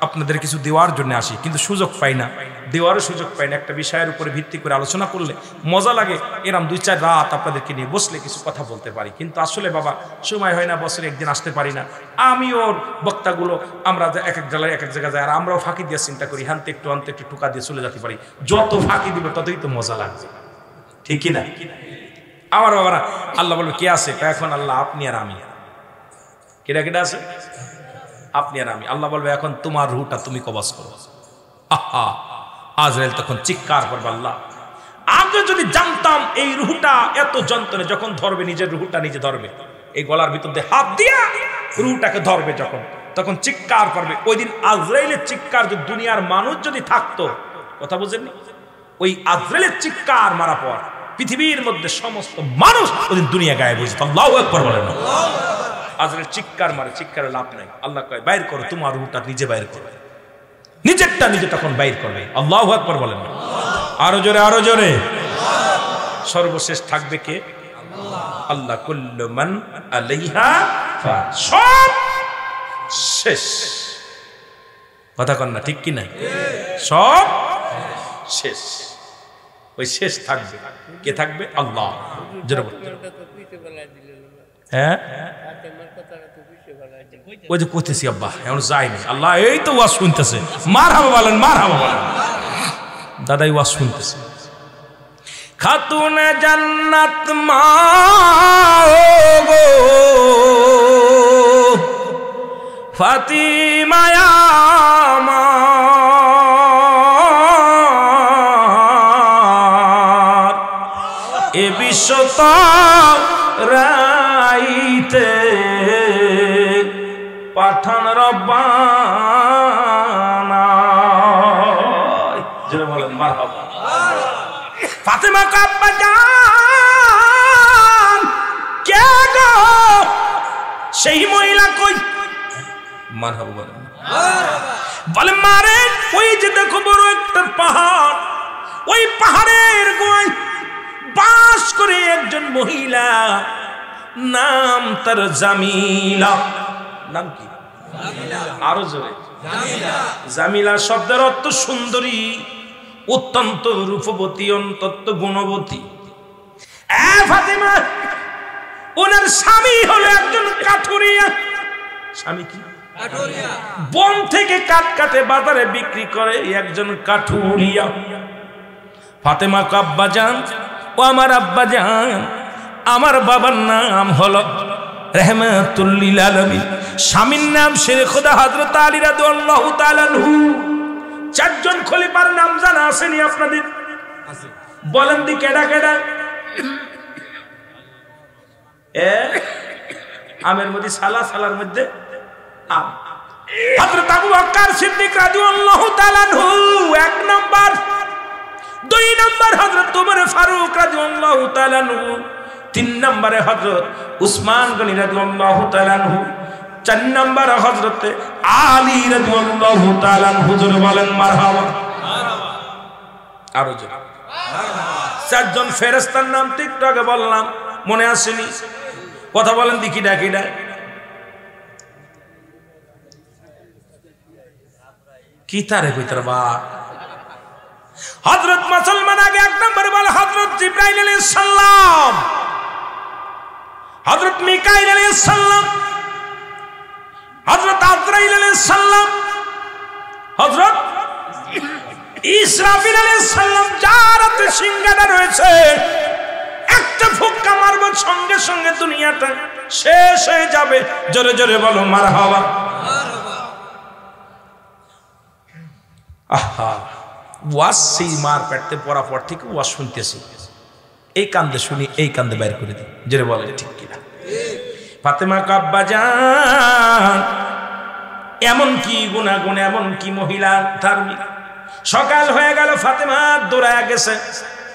আপনাদের কিছু দেওয়ার জন্য আসি, কিন্তু সুযোগ পাই না, দেওয়ারও সুযোগ পাই না। একটা বিষয়ের উপরে ভিত্তি করে আলোচনা করলে মজা লাগে, এরম 2-4 রাত আপনাদেরকে নিয়ে বসলে কিছু কথা বলতে পারি, কিন্তু আসলে বাবা সময় হয় না, বছরে একদিন আসতে পারি না। আমি ওর বক্তাগুলো আমরা এক এক জেলায় এক এক জায়গায় যাই, আর আমরাও ফাঁকি দিয়ে চিন্তা করি হানতে একটু টুকা দিয়ে চলে যেতে পারি। যত ফাঁকি দিব ততই তো মজা লাগবে, ঠিক কিনা? আমার বাবারা আল্লাহ বলবে কে আছে? এখন আল্লাহ আপনি আর আমি। কেডা কেডা আছে? আপনি আর আমি। আল্লাহ বলবে এখন তোমার রুহটা তুমি কবজ করো। আহা, আজরাইল তখন চিৎকার করবে, আল্লাহ আগে যদি জানতাম এই রুহটা এত যন্ত্রণা, যখন ধরবে নিজের রুহটা নিজে ধরবে, এই গলার ভিতর দিয়ে হাত দিয়া রুহটাকে ধরবে, যখন তখন চিৎকার করবে। ওই দিন আজরাইলের চিৎকার যদি দুনিয়ার মানুষ যদি থাকতো, কথা বুঝেননি, ওই আজরাইলের চিৎকার মারা পর পৃথিবীর মধ্যে সমস্ত মানুষ ওই দিন দুনিয়া গায়েব হয়েছে। আল্লাহু আকবার বলেন। আজরাইল চিৎকার মারে, চিৎকারে লাভ নাই। আল্লাহ কয় বাইর করো, তোমার রূহটা নিজে বাইর করো, নিজেরটা নিজে তখন বাইর করবে। আল্লাহু আকবার বলেন। আরো জোরে, আরো জোরে। সর্বশেষ থাকবে কে? আল্লাহ। কুল্লু মান আলাইহা ফান, সব শেষ। কথা কন না, ঠিক কি না? সব শেষ। ওই শেষ থাকবে, কে থাকবে? আল্লাহ। হ্যাঁ, ওই যে কইতেছি আব্বা, এখন যায়নি। আল্লাহ এই তো ওয়াজ শুনতেছে। মারহাবা বলেন, মারহাবা বলেন। দাদাই ওয়াজ শুনতেছে। খাতুনে জান্নাত মা গো ফাতিমা আমার, এ বিশ্ব রাইতে পাঠান রব্বানা। যারা বলেন মারহাবা। ফাতেমা কা আব্বা জান কে গো? সেই মহিলা কই? মারহাবা বলেন। বলে মারে, ওই যে দেখো বড় একটা পাহাড়, ওই পাহাড়ের গোড়ায় বাস করে একজন মহিলা, নাম তার জামিলা। নাম কি? আরো জোরে। জামিলা শব্দের অর্থ সুন্দরী, অত্যন্ত রূপবতী, অত্যন্ত গুণবতী। ফাতেমা, ওনার স্বামী হলো একজন কাঠুরিয়া। স্বামী কি? কাঠুরিয়া। বন থেকে কাঠ কাটে বাজারে বিক্রি করে একজন কাঠুরিয়া। ফাতেমা কা আব্বা জান, ও আমার আব্বা জান, আমার বাবার নাম হলো রহমাতুল লিল আলামিন, স্বামীর নাম শেরে খোদা হযরত আলী রাদিয়াল্লাহু তাআলা আনহু। চারজন খলিফার নাম জানা আসেনি আপনাদের? বলেন দি কেডা কেডা? আমের মধ্যে সালা, সালার মধ্যে আম। হযরত আবু বকর সিদ্দিক রাদিয়াল্লাহু তাআলা আনহু এক নাম্বার। দুই নাম্বার হযরত ওমর ফারুক রাদিয়াল্লাহু তাআলা আনহু। তিন নম্বরে হযরত উসমান গনি রাদিয়াল্লাহু তাআলা আনহু। চার নম্বরে হযরত আলী রাদিয়াল্লাহু তাআলা আনহু। জোরে বলেন মারহাবা। আরো জোরে। চারজন ফেরেশতার নাম তো একটু আগে বললাম, মনে আসেনি? কথা বলেন দেখি, ডাকিডা কি তারে কইতার বা? হযরত মুসলমান আগে এক নম্বরে বলে হযরত জিবরাইল আলাইহিস সালাম, হযরত মিকাইল আলাইহিস সালাম, হযরত আজরাইল আলাইহিস সালাম, হযরত ইসরাফিল আলাইহিস সালাম। যার হাতে সিংহাসন রয়েছে, একটা ফুক্কা মারব সঙ্গে সঙ্গে দুনিয়াটা শেষ হয়ে যাবে। জোরে জোরে বলো মারহাবা। আহা, ওয়াজ সেই মার পেটতে পড়া পর থেকে ওয়াজ শুনতেছি, এই কান্দে শুনি, এই কান্দে বাইর করে দিই। জোরে বলে ঠিক কিনা? ফাতেমা কা আব্বা জান, এমন কি গুনাগুন, এমন কি মহিলা ধার্মিক। সকাল হয়ে গেল, ফাতেমা দৌড়ায় গেছে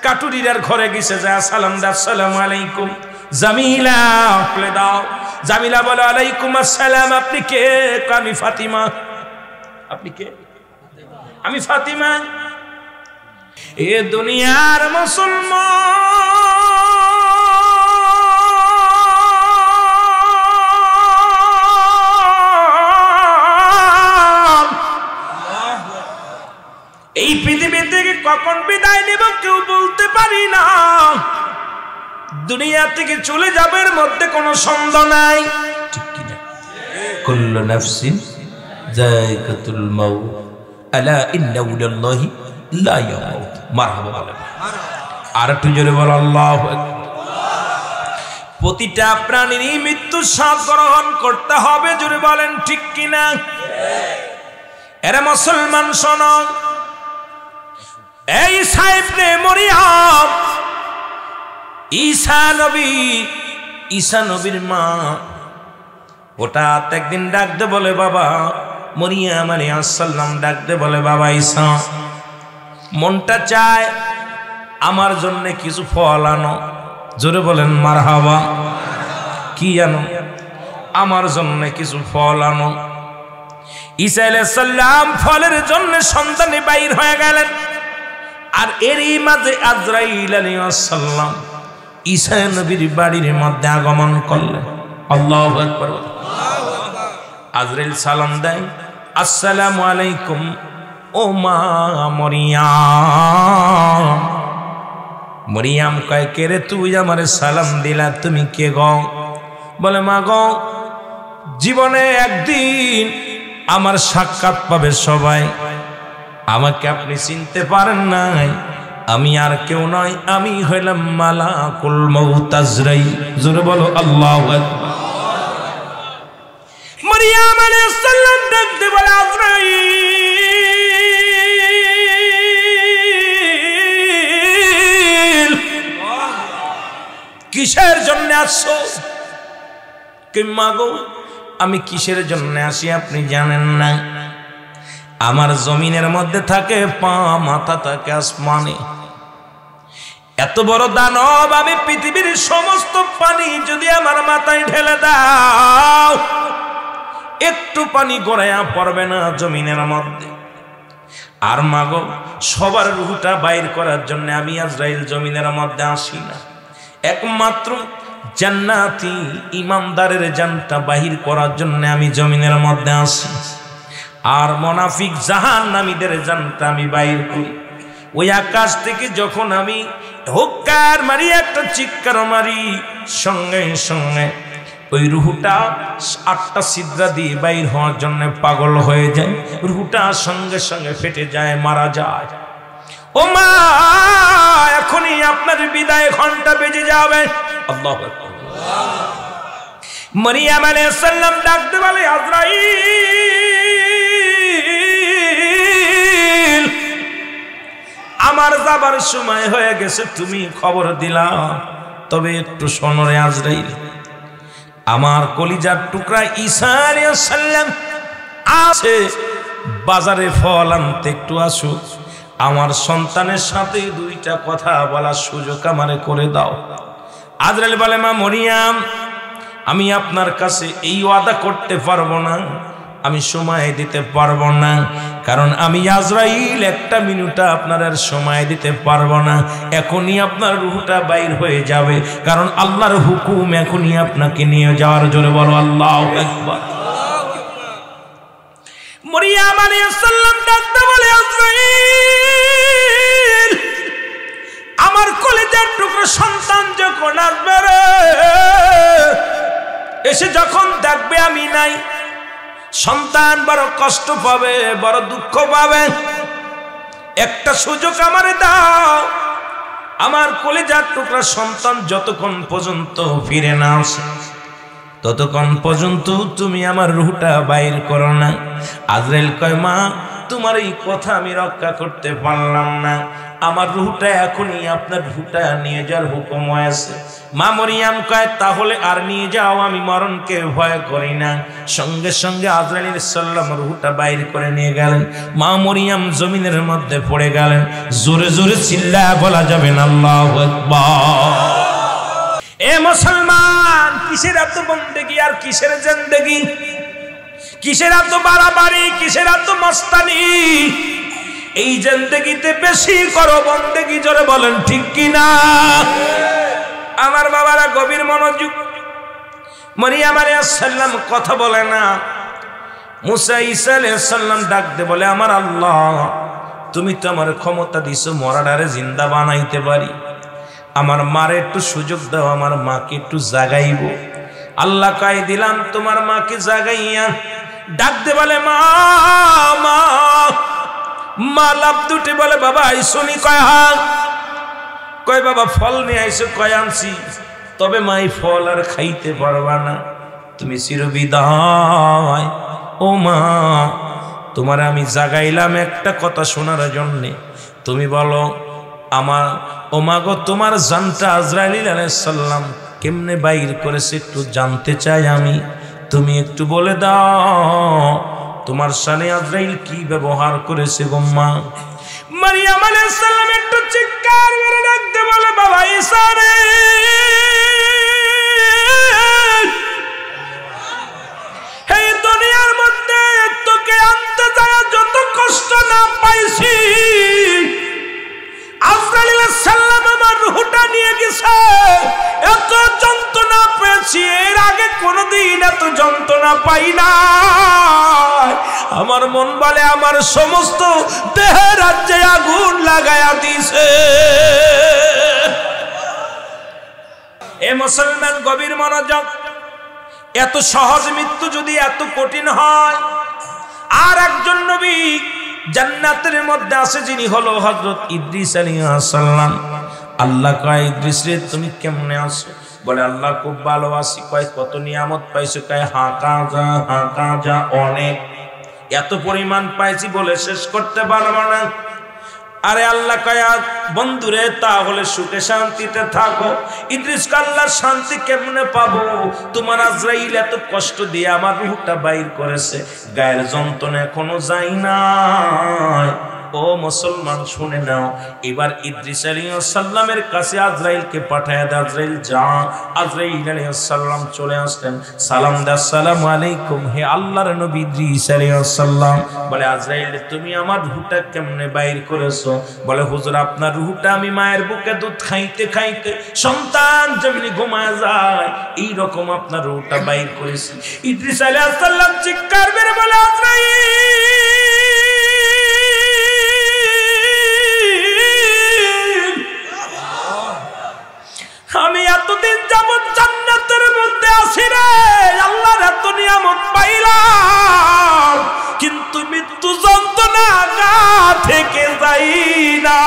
কাটুরিরার ঘরে গেছে, যা সালাম দা, আসসালামু আলাইকুম। জামিলা বলে দাও। জামিলা বলে আলাইকুম আসসালাম। আপনি কে? আমি ফাতিমা। আপনি কে? আমি ফাতিমা। এ দুনিয়ার মুসলমান, এই পৃথিবী থেকে কখন বিদায় নেব কেউ বলতে পারি না। দুনিয়া থেকে চলে যাবার মধ্যে কোনো সন্দেহ নাই, ঠিক কি না? কুল্লু নাফসিন যায়কাতুল মাউত, আলা ইন্নাহু লিল্লাহি লা ইয়ামুত। মারহাবা বলেন। আর একটু জোরে বল আল্লাহু আকবার। প্রতিটা প্রাণীরই মৃত্যু স্বাদ গ্রহণ করতে হবে। জোরে বলেন ঠিক কি না? এরা মুসলমান শোনো, এই সাহেবনে মরিয়ম, ঈসা নবী, ঈসা নবীর মা, হঠাৎ একদিন ডাকতে বলে বাবা মরিয়ম আলাইহিস সালাম, ডাকতে বলে বাবা ঈসা, মনটা চায় আমার জন্য কিছু ফল আনো। জোরে বলেন মারহাবা। কি আনো? আমার জন্য কিছু ফল আনো। ঈসা আলাইহিস সালাম ফলের জন্য সন্ধানে বাইর হয়ে গেলেন। আর এরই মাঝে আজরাইল আলাইহিস সালাম ঈসা নবীর বাড়ির মধ্যে আগমন করলেন। আল্লাহু আকবার। আজরাইল সালাম দেয়, আসসালামু আলাইকুম ও মা মরিয়ম। মরিয়ম কয়, কে রে তুই আমারে সালাম দিলা, তুমি কে গো? বলে মা গো, জীবনে একদিন আমার সাক্ষাৎ পাবে সবাই, আমাকে আপনি চিনতে পারেন নাই, আমি আর কেউ নয়, আমি হইলাম মালাকুল মউত আজরাইল। জোরে বলো আল্লাহু আকবার। মরিয়ম আলাইহিস সালাম ডাকতে বলে আজরাইল, কিসের জন্য আসছো? কি মা গো, আমি কিসের জন্য আসি আপনি জানেন না? আমার জমিনের মধ্যে থাকে পা, মাথা থাকে আসমানে। এত বড় দানব আমি, পৃথিবীর সমস্ত পানি যদি আমার মাথায় ঢেলে দাও একটু পানি গড়াইয়া পড়বে না জমিনের মধ্যে। আর মাগো, সবার রূহটা বাইর করার জন্য আমি আজরাইল জমিনের মধ্যে আসি না, একমাত্র জান্নাতি ইমানদারের জানটা বাহির করার জন্য আমি জমিনের মধ্যে আসি। আর মুনাফিক জাহান্নামীদের জানটা আমি বাইর করি। ওই আকাশ থেকে যখন আমি হুক্কার মারি, একটা চিৎকার মারি, সঙ্গে সঙ্গে ওই রুহুটা 8টা ছিদ্র দিয়ে বাইর হওয়ার জন্য পাগল হয়ে যায়। রুহুটা সঙ্গে সঙ্গে ফেটে যায়, মারা যায়। ও মা, এখনই আপনার বিদায় ঘন্টা বেজে যাবে। আল্লাহু আকবার। মরিয়ম আলাইহিস সালাম ডাকতে বলে আজরাইল, আমার যাবার সময় হয়ে গেছে, তুমি খবর দিলা, তবে একটু শোনো রে আজরাইল, আমার কলিজার টুকরা ঈসা আলাইহিস সালাম আছে বাজারে ফল আনতে, একটু আসো, আমার সন্তানের সাথে 2টা কথা বলার সুযোগ আমারে করে দাও। আজরাইল বলে মা মরিয়ম, আমি আপনার কাছে এই ওয়াদা করতে পারবো না, আমি সময় দিতে পারবো না, কারণ আমি আজরাইল 1টা মিনিট আপনার আর সময় দিতে পারবো না। এখনই আপনার রূহটা বাইর হয়ে যাবে, কারণ আল্লাহর হুকুম এখনই আপনাকে নিয়ে যাওয়ার। জোরে বলো আল্লাহু আকবার। মরিয়ম আলাইহিস সালাম ডাকতে বলে আজরাইল, আমার কলিজার টুকরো সন্তান যখন আসবে রে, এসে যখন দেখবে আমি নাই, সন্তান বড় কষ্ট পাবে, বড় দুঃখ পাবে। একটা সুযোগ আমারে দাও, আমার কলিজার টুকরা সন্তান যতক্ষণ পর্যন্ত ফিরে না আসে ততক্ষণ পর্যন্ত তুমি আমার রূহটা বাইর করো না। আজরাইল কয় মা, তোমার এই কথা আমি রক্ষা করতে পারলাম না, আমার রূহটা এখনই আপনার রূহটা নিয়ে যাওয়ার হুকুম হয়েছে। মা মরিয়ম কয় তাহলে আর নিয়ে যাও, আমি মরণকে ভয় করি না। সঙ্গে সঙ্গে আজরাইল আলাইহিস সালাম রূহটা বাইর করে নিয়ে গেলেন। মা মরিয়ম জমিনের মধ্যে পড়ে গেলেন। জোরে জোরে চিল্লায়া বলা যাবে না আল্লাহু আকবার। এ মুসলমান, কিসের এত বন্দেগি আর কিসের জিন্দেগি, কিসের এত বাড়াবাড়ি, কিসের এত মস্তানি? এই জিন্দেগিতে বেশি করো বন্দেগি। জোরে বলেন ঠিক কিনা? আমার বাবারা গভীর মনোযোগ। মরিয়ম আলাইহিস সালাম কথা বলে না, মুসা ঈসা আলাইহিস সালাম ডাকতে বলে আমার আল্লাহ, তুমি তো আমার ক্ষমতা দিছো মরাডারে জিন্দা বানাইতে পারি, আমার মারে একটু সুযোগ দাও, আমার মাকে একটু জাগাইব। আল্লাহ কয় দিলাম, তোমার মাকে জাগাইয়া ডাকতে বলে মা মা। মা লাভ দুটি বলে বাবা আইসনি? কয় হ্যাঁ। কয় বাবা ফল নিয়ে আইসো? কয় আনছি। তবে মা এই ফল আর খাইতে পারবা না, তুমি চিরবিদায়। ও মা, তোমার আমি জাগাইলাম একটা কথা শোনার জন্যে, তুমি বলো আমার ও মা গো, তোমার জানটা আজরাইল আলাইহিস সালাম কেমনে বাইর করেছে একটু জানতে চাই আমি। তুমি একটু বলে দাও তোমার সামনে আজরাইল কি ব্যবহার করেছে গো মা? মারিয়াম আলাইহিস সালাম একটু চিৎকার করে ডাকতে বলে, বাবা ঈসা রে, এই দুনিয়ার মধ্যে তোকে আনতে যায় যত কষ্ট না পাইছি, আজরাইল আলাইহিস সালাম আমার রূহটা নিয়ে গেছে, এত যন্ত্রণা পেয়েছি, এর আগে কোনোদিন এত যন্ত্রণা পাই না। আমার মন বলে আমার সমস্ত দেহের রাজ্যে আগুন লাগায়া দিছে। এ মুসলমান গভীর মনোযোগ, এত সহজ মৃত্যু যদি এত কঠিন হয়, আর একজন নবী জান্নাতের মধ্যে আছে যিনি হলো হযরত ইদ্রিস আলাইহিস সালাম। আল্লাহ কয়, ইদ্রিস রে তুমি কেমনে আছো? বলে আল্লাহ খুব ভালো আছি। কয় কত নিয়ামত পাইছো? কয় হাঁকা যা অনেক, এত পরিমাণ পাইছি বলে শেষ করতে পারবো না। আরে আল্লাহ কয় বন্ধুরে তাহলে সুখে শান্তিতে থাকো। ইদ্রিস আল্লাহর শান্তি কেমনে পাবো? তোমার আজরাইল এত কষ্ট দিয়ে আমার রূহটা বাইর করেছে, গায়ের যন্ত্রণা এখনো যায় না। ও মুসলমান শুনে নাও, এবার ইদ্রিস আলাইহিস সালামের কাছে আজরাইলকে পাঠায় দেয়। আজরাইল যা। আজরাইল আলাইহিস সালাম চলে আসলেন, সালাম দা, আসসালামু আলাইকুম হে আল্লাহর নবী ইদ্রিস আলাইহিস সালাম। বলে আজরাইল তুমি আমার রূহটা কেমনে বাইর করেছো? বলে হুজুর আপনার রূহটা আমি মায়ের বুকে দুধ খাইতে খাইতে সন্তান যেমনি ঘুমায় যায় এই রকম আপনার রূহটা বাইর করেছি। ইদ্রিস আলাইহিস সালাম চিৎকার করে বলে আজরাইল আমি এতদিন যাবত জান্নাতের মধ্যে আছি রে, আল্লাহর এত নিয়ামত পাইলাম, কিন্তু মৃত্যু যন্ত্রণা গা থেকে যাই না।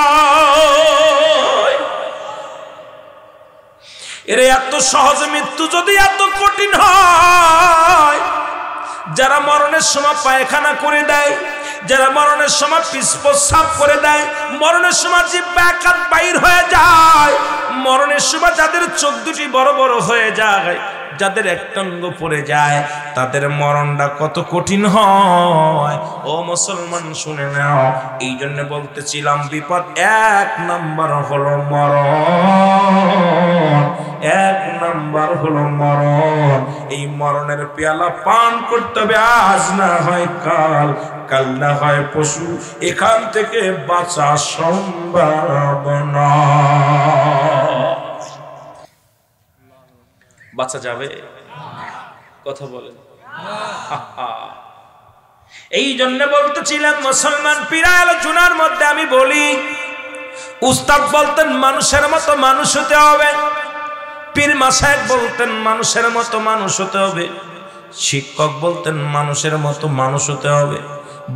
এর এত সহজ মৃত্যু যদি এত কঠিন হয়, যারা মরণের সময় পায়খানা করে দেয়, যারা মরণের সময় প্রস্রাব করে দেয়, মরণের সময় জিহ্বা এক হাত বাইর হয়ে যায়, মরণের সময় যাদের চোখ দুটি বড় বড় হয়ে যায়, যাদের একটাঙ্গ পড়ে যায়, তাদের মরণটা কত কঠিন হয়। ও মুসলমান শুনে নাও, এই জন্য বলতেছিলাম বিপদ এক নাম্বার হলো মরণ, এক নাম্বার হলো মরণ। এই মরণের পেয়ালা পান করতে হবে, আজ না হয় কাল, কাল না হয় পশু, এখান থেকে বাঁচা সম্ভব না। বাঁচা যাবে? কথা বলেন। এই জন্য বলতেছিলাম মুসলমান পীরা আলোচনার মধ্যে আমি বলি, উস্তাদ বলতেন মানুষের মতো মানুষ হতে হবে, পীর মাশায়েখ বলতেন মানুষের মতো মানুষ হতে হবে, শিক্ষক বলতেন মানুষের মতো মানুষ হতে হবে,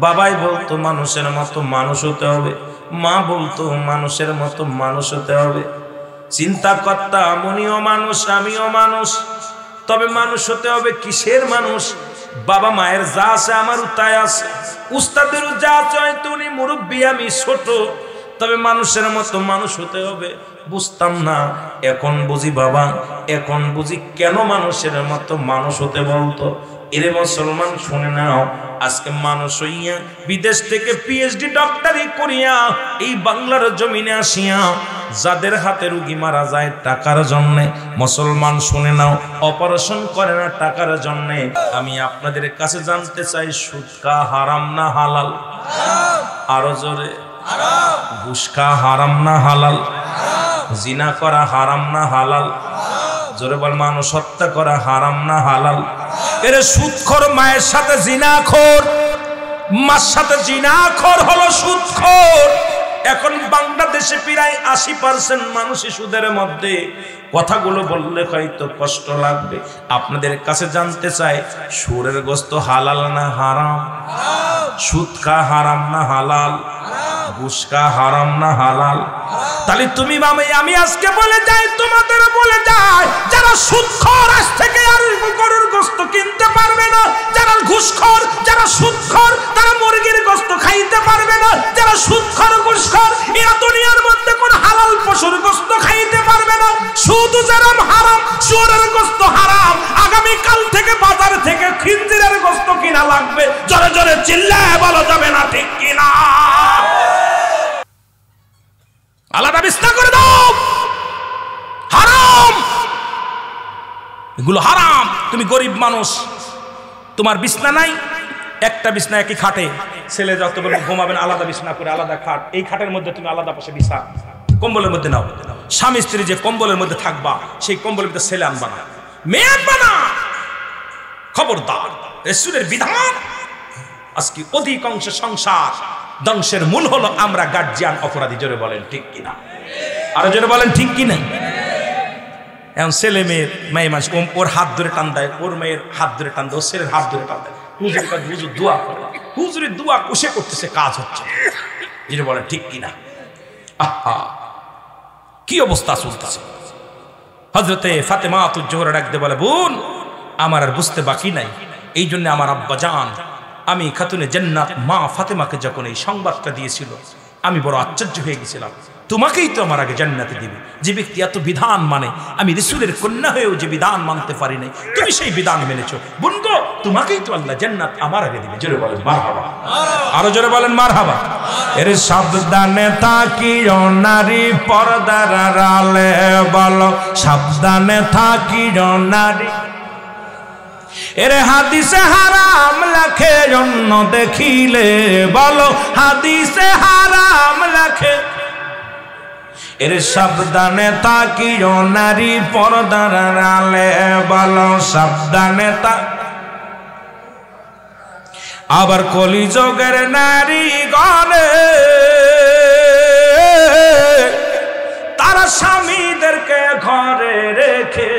বাবাই বলতো মানুষের মতো মানুষ হতে হবে, মা বলতো মানুষের মতো মানুষ হতে হবে। চিন্তা করতাম উনিও মানুষ আমিও মানুষ, তবে মানুষ হতে হবে কিসের মানুষ? বাবা মায়ের যা আছে আমারও তাই আছে, উস্তাদেরও যা আছে, হয়তো উনি মুরব্বী আমি ছোট, তবে মানুষের মতো মানুষ হতে হবে। বুঝতাম না, এখন বুঝি বাবা, এখন বুঝি কেন মানুষের মতো মানুষ হতে বলতো। এরে মুসলমান শুনে নাও, আজকে মানুষ হইয়া বিদেশ থেকে পিএইচডি ডক্টরি করিয়া এই বাংলার জমিনে আসিয়া যাদের হাতে রোগী মারা যায় টাকার জন্য, মুসলমান শুনে নাও, অপারেশন করে না টাকার জন্য। আমি আপনাদের কাছে জানতে চাই, সুদ কা হারাম না হালাল? আরো জোরে। ঘুষ খাওয়া হারাম না হালাল? জিনা করা হারাম না হালাল? জোরে বল। মানুষ হত্যা করা হারাম না হালাল? এর সুদখোর মায়ের সাথে জিনাখোর, মার সাথে জিনাখোর হলো সুদখোর। এখন বাংলাদেশে প্রায় 80% মানুষই সুদের মধ্যে। কথাগুলো বললে হয়তো কষ্ট লাগবে, আপনাদের কাছে জানতে চাই, সুরের গোস্ত হালাল না হারাম? সুদ খা হারাম না হালাল? ঘুষ খা হারাম না হালাল? তাহলে তুমি আমি আজকে বলে যাই, তোমাদের বলে যাই, যারা সুদখোর আজ থেকে আর গরুর গোস্ত কিনতে পারবে না, যারা ঘুষখোর, যারা সুদখোর, তারা মুরগির গোস্ত খাইতে পারবে না, যারা সুদখোর ঘুষখোর এরা দুনিয়ার মধ্যে কোন হালাল পশুর গোস্ত খাইতে পারবে না। সুদ যেরকম হারাম, সুরের গোস্ত হারাম। আগামী কাল থেকে বাজার থেকে খিনজিরের গোশত কিনা লাগবে, জোরে জোরে চিল্লায় বলা যাবে না ঠিক কিনা? আলাদা বিছনা করে দাও, হারাম, এগুলো হারাম। তুমি গরিব মানুষ, তোমার বিছনা নাই, একটা বিছনা একই খাটে, ছেলে যত বলে ঘুমাবেন আলাদা বিছনা করে আলাদা খাট, এই খাটের মধ্যে তুমি আলাদা পাশে বিছা, কম্বলের মধ্যে নাও। স্বামী স্ত্রী যে কম্বলের মধ্যে থাকবা, সেই কম্বলের মধ্যে ছেলে আনবা না, মেয়ে আনবা না, খবরদার। রাসূলের বিধান। আজকে অধিকাংশ সংসার ধ্বংসের মূল হলো আমরা গার্জিয়ান অপরাধী। জোরে বলেন ঠিক কিনা? আরো জোরে বলেন ঠিক কিনা? এখন ছেলে মেয়ের মেয়ে মানুষ ওর হাত ধরে টান দেয়, ওর মেয়ের হাত ধরে টান দেয়, ওর ছেলের হাত ধরে টান দেয়, হুজুরের কাছে হুজুর দোয়া করে, হুজুরের দোয়া কুশে করতেছে, কাজ হচ্ছে। যেটা বলেন ঠিক কিনা? আহা, কি অবস্থা চলতেছে। হযরতে ফাতেমা তুজ-জোহরা ডাকতে বলে, বোন আমার আর বুঝতে বাকি নাই, এই জন্য আমার আব্বা জান আমি খাতুনে জান্নাত মা ফাতেমাকে যখন এই সংবাদটা দিয়েছিল, আমি বড় আশ্চর্য হয়ে গেছিলাম। তোমাকেই তো আমার আগে জান্নাতে দিবে। যে ব্যক্তি এত বিধান মানে, আমি রাসূলের কন্যা হয়েও যে বিধান মানতে পারি নাই, তুমি সেই বিধান মেনেছো। বোন গো, তোমাকেই তো আল্লাহ জান্নাত আমার আগে দিবে। জোরে বলেন মারহাবা। আরো জোরে বলেন মারহাবা। এর সাবধানে থাকিও নারী পর্দার আড়ালে, বলো সাবধানে থাকিও নারী। এরে হাদিসে হারাম লেখে অন্য দেখিলে, বলো হাদিসে হারাম লেখে। এরে সাবধানে থাকিও নারী পর্দার আড়ালে, বলো সাবধানে থাক। আবার কলিযুগের নারী গণে তারা স্বামীদেরকে ঘরে রেখে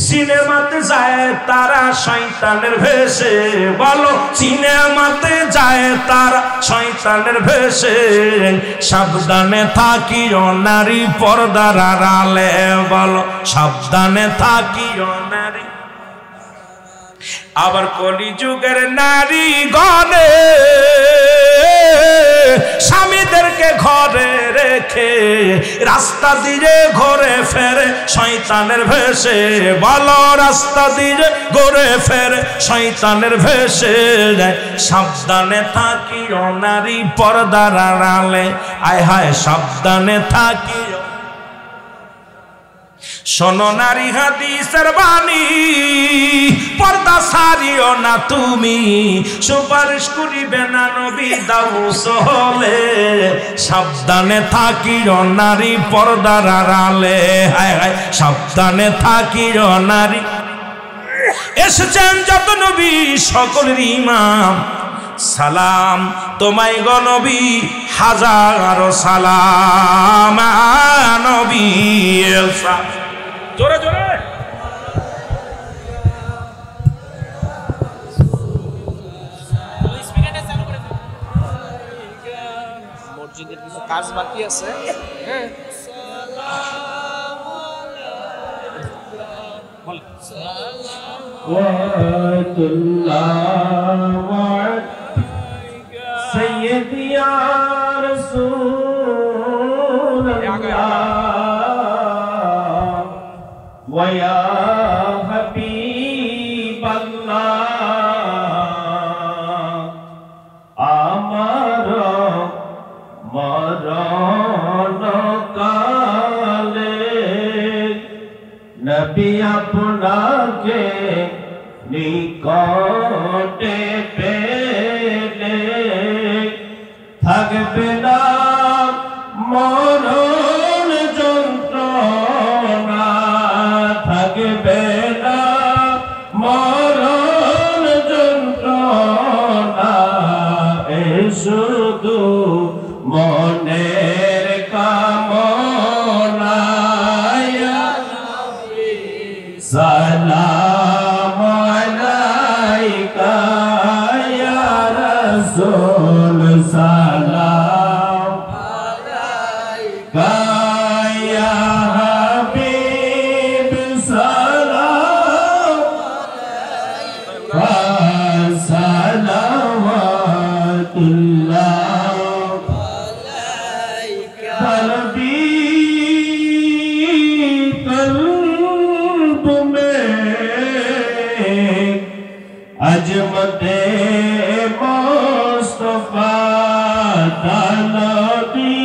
সিনেমাতে যায় তারা শয়তানের ভেষে, বলো সিনেমাতে যায় তারা শয়তানের ভেষে। সাবধানে থাকিও নারী পর্দার আড়ালে, বলো সাবধানে থাকিও নারী। আবার কলিযুগের নারী গণে স্বামীদেরকে ঘরে রেখে রাস্তা দিয়ে ঘুরে ফেরে শয়তানের ভেষে, বলো রাস্তা দিয়ে ঘুরে ফেরে শয়তানের ভেষে। সাবধানে থাকিও নারী পর্দার আড়ালে, আয় হায় সাবধানে থাকিও। শোনো নারী হাদিসের বাণী, পর্দা সারিও না তুমি, সুপারিশ করিবে না নবী দাউস হলে। সাবধানে থাকিও নারী পর্দার আড়ালে, হায় হায় সাবধানে থাকিও নারী। এসেছেন যত নবী সকলের ইমাম, সালাম তোমায় গো নবী হাজারো সালাম নবী। জোরে জোরে মসজিদের কিছু কাজ বাকি আছে। হ্যাঁ सैयदी या रसूल अल्लाह व या हबीब अल्लाह। আমার মরণ কালে নবী আপনাকে নিকটে পেলে থাকবে না মরণ যন্ত্রণা, থাকবে না মরণ যন্ত্রণা। শুধু মনের কামনা, সালাম আলাইকা ইয়া রাসূল, সালাম আলাইকা ইয়া হাবিব, সালাম আলাইকা সালাওয়াতুল্লাহ আলাইকা। কলবি কলব में अजमते मुस्तफा तलबी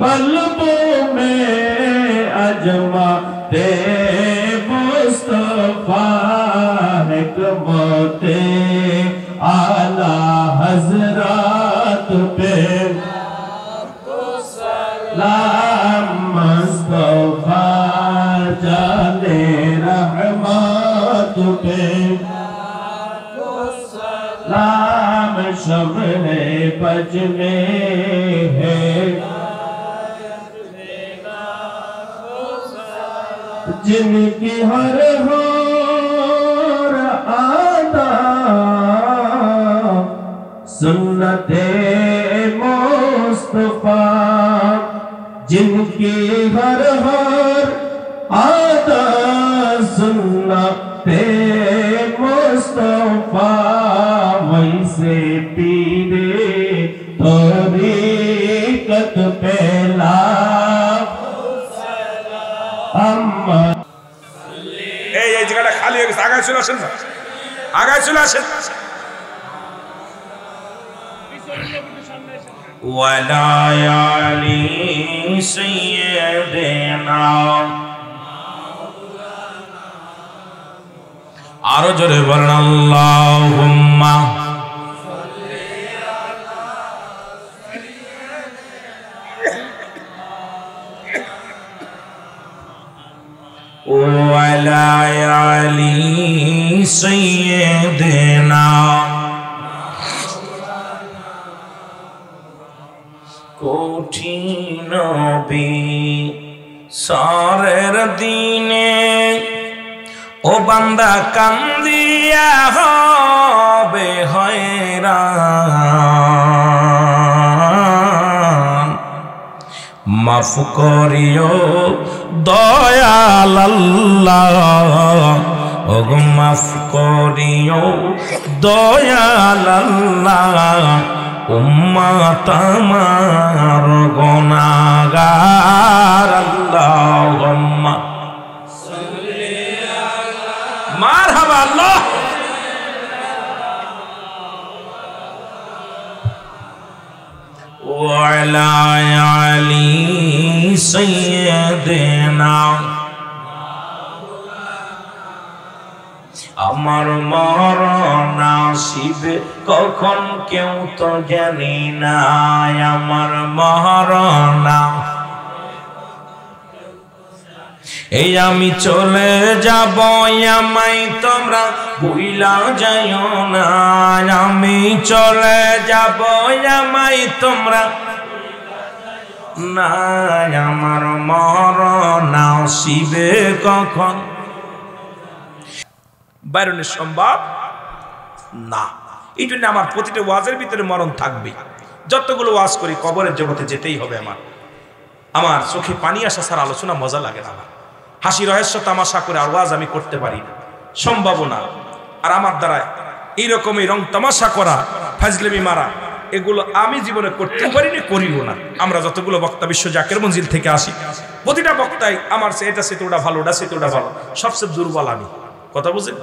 कल्बों में अजमते मुस्तफा हिकमते आला हजरत पे सलाम मुस्तफा जाने रहमत पे सलाम शब्द बज में है जिनकी हर होर आदा सुन्नते मुस्तफा जिनकी हर आदा सुन्नते मुस्तफा वैसे पीरे तरीकत पहला এই জায়গাটা খালি হয়ে গেছে, আগায় চলে আসেন না, আগায় চলে আসেন। ওয়ালা আলি সাইয়্যিদিনা, আরো জোরে বলেন আল্লাহুম্মা ওয়ালা আলি সাইয়্যিদিনা। কঠিন বিচারের দিনে ও বান্দা কান্দিয়া হবে হয়রান, মাফ করিও দয়াল আল্লাহ, ওগো মাফ করিও দয়াল আল্লাহ, উম্মত আমার গুনাহগার। আল্লাহুম্মা সাল্লি আলা মারহাবা আল্লাহ। ওয়ালা আলি সাইয়্যিদিনা। আমার মরণ আসিবে কখন কেউ তো জানি না, আমার মরণ এই আমি চলে যাব, আমায় তোমরা ভুইলা যাইও না, আমি চলে যাব, আমায় তোমরা না, আমার মরণ আসিবে কখন বাইরনের সম্ভব না। এই জন্য আমার প্রতিটা ওয়াজের ভিতরে মরণ থাকবে। যতগুলো ওয়াজ করি কবরের জগতে যেতেই হবে। আমার চোখে পানি আসা ছাড়া আলোচনা মজা লাগে না। আমার হাসি রহস্য তামাশা করে আর ওয়াজ আমি করতে পারি না, সম্ভব না। আর আমার দ্বারা এইরকমই রং তামাশা করা, ফাজলামি মারা, এগুলো আমি জীবনে করতে পারিনি, করিও না। আমরা যতগুলো বক্তা বিশ্ব জাকের মঞ্জিল থেকে আসি, প্রতিটা বক্তাই আমার এটা সেটা ওটা ভালো, ওটা সেটা ওটা ভালো, সবচেয়ে দুর্বল আমি। কথা বুঝেন?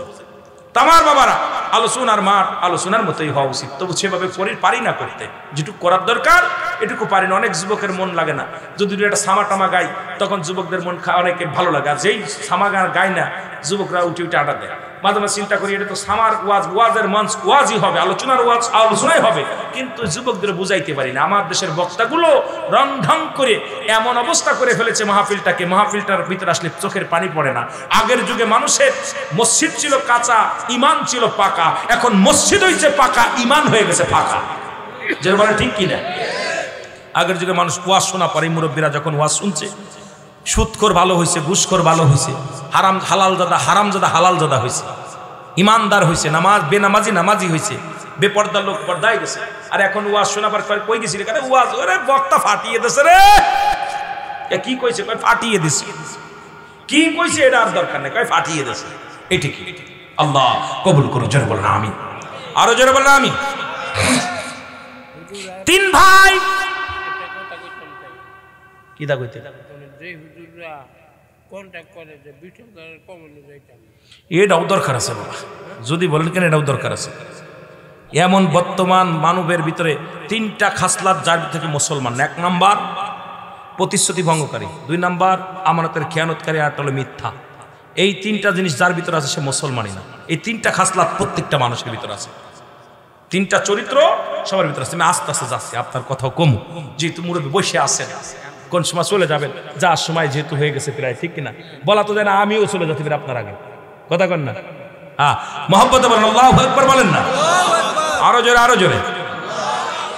তামার বাবারা আলোচনার মাঠ আলোচনার মতোই হওয়া উচিত, তবু সেভাবে পারি না করতে। যেটুকু করার দরকার এটুকু পারি না। অনেক যুবকের মন লাগে না, যদি একটা সামা টামা গাই তখন যুবকদের মন অনেকে ভালো লাগে, আর যেই সামা গান গায় না যুবকরা উঠে উঠে আড্ডা দেয়। মাঝে মাঝে চিন্তা করি এটা তো সামার ওয়াজ, ওয়াজের মঞ্চ ওয়াজই হবে, আলোচনার ওয়াজ আলোচনাই হবে, কিন্তু যুবকদের বুঝাইতে পারি না। আমার দেশের বক্তাগুলো রং ঢং করে এমন অবস্থা করে ফেলেছে মাহফিলটাকে, মাহফিলটার ভিতরে আসলে চোখের পানি পড়ে না। আগের যুগে মানুষের মসজিদ ছিল কাঁচা, ইমান ছিল পাকা, এখন মসজিদ হয়েছে পাকা, ইমান হয়ে গেছে ফাঁকা। যে বলে ঠিক কিনা? আগের যুগে মানুষ ওয়াজ শোনা পরে মুরব্বীরা যখন ওয়াজ শুনছে, সুদখোর ভালো হয়েছে, ঘুষখোর ভালো হয়েছে, হারাম হালালজাদা হারামজাদা হালালজাদা হয়েছে, ইমানদার হয়েছে, নামাজ বেনামাজি নামাজি হয়েছে, বেপর্দার লোক পর্দায় গেছে। আর এখন ওয়াজ শোনাবার কই গেছিল কেন? ওয়াজ ওরে বক্তা ফাটিয়ে দিছে রে। কি কইছে? কই ফাটিয়ে দিছে। কি কইছে এটা আর দরকার নেই, কই ফাটিয়ে দিছে। এই ঠিক। আল্লাহ কবুল করুন। জোরে বলেন আমিন। আরো জোরে বলেন আমিন। তিন ভাই কি দা কইতে কন্ট্যাক্ট করে যে বিঠলদারের কমনে যাইতাম এটাও দরকার আছে বাবা, যদি বলেন কেন এটাও দরকার আছে। এমন বর্তমান মানবের ভিতরে তিনটা খাসলাত যার থেকে মুসলমান, এক নাম্বার প্রতিশ্রুতি ভঙ্গকারী, দুই নাম্বার আমানতের খেয়ানতকারী, আর হলো মিথ্যা। এই তিনটা জিনিস যার ভিতরে আছে সে মুসলমানই না। এই তিনটা খাসলাত প্রত্যেকটা মানুষের ভিতরে আছে, তিনটা চরিত্র সবার ভিতরে আছে। আমি আস্তে আস্তে যাচ্ছি, আপনার কথাও কম, যেহেতু মুরব্বী বসে আছেন, কোন সময় চলে যাবেন, যার সময় যেহেতু হয়ে গেছে প্রায়, ঠিক কিনা? বলা তো যায় না আমিও চলে যেতে পারি আপনার আগে, কথা কন না? হ্যাঁ, মহব্বতে বলেন আল্লাহু আকবার বলেন না, আরো জোরে আরো জোরে।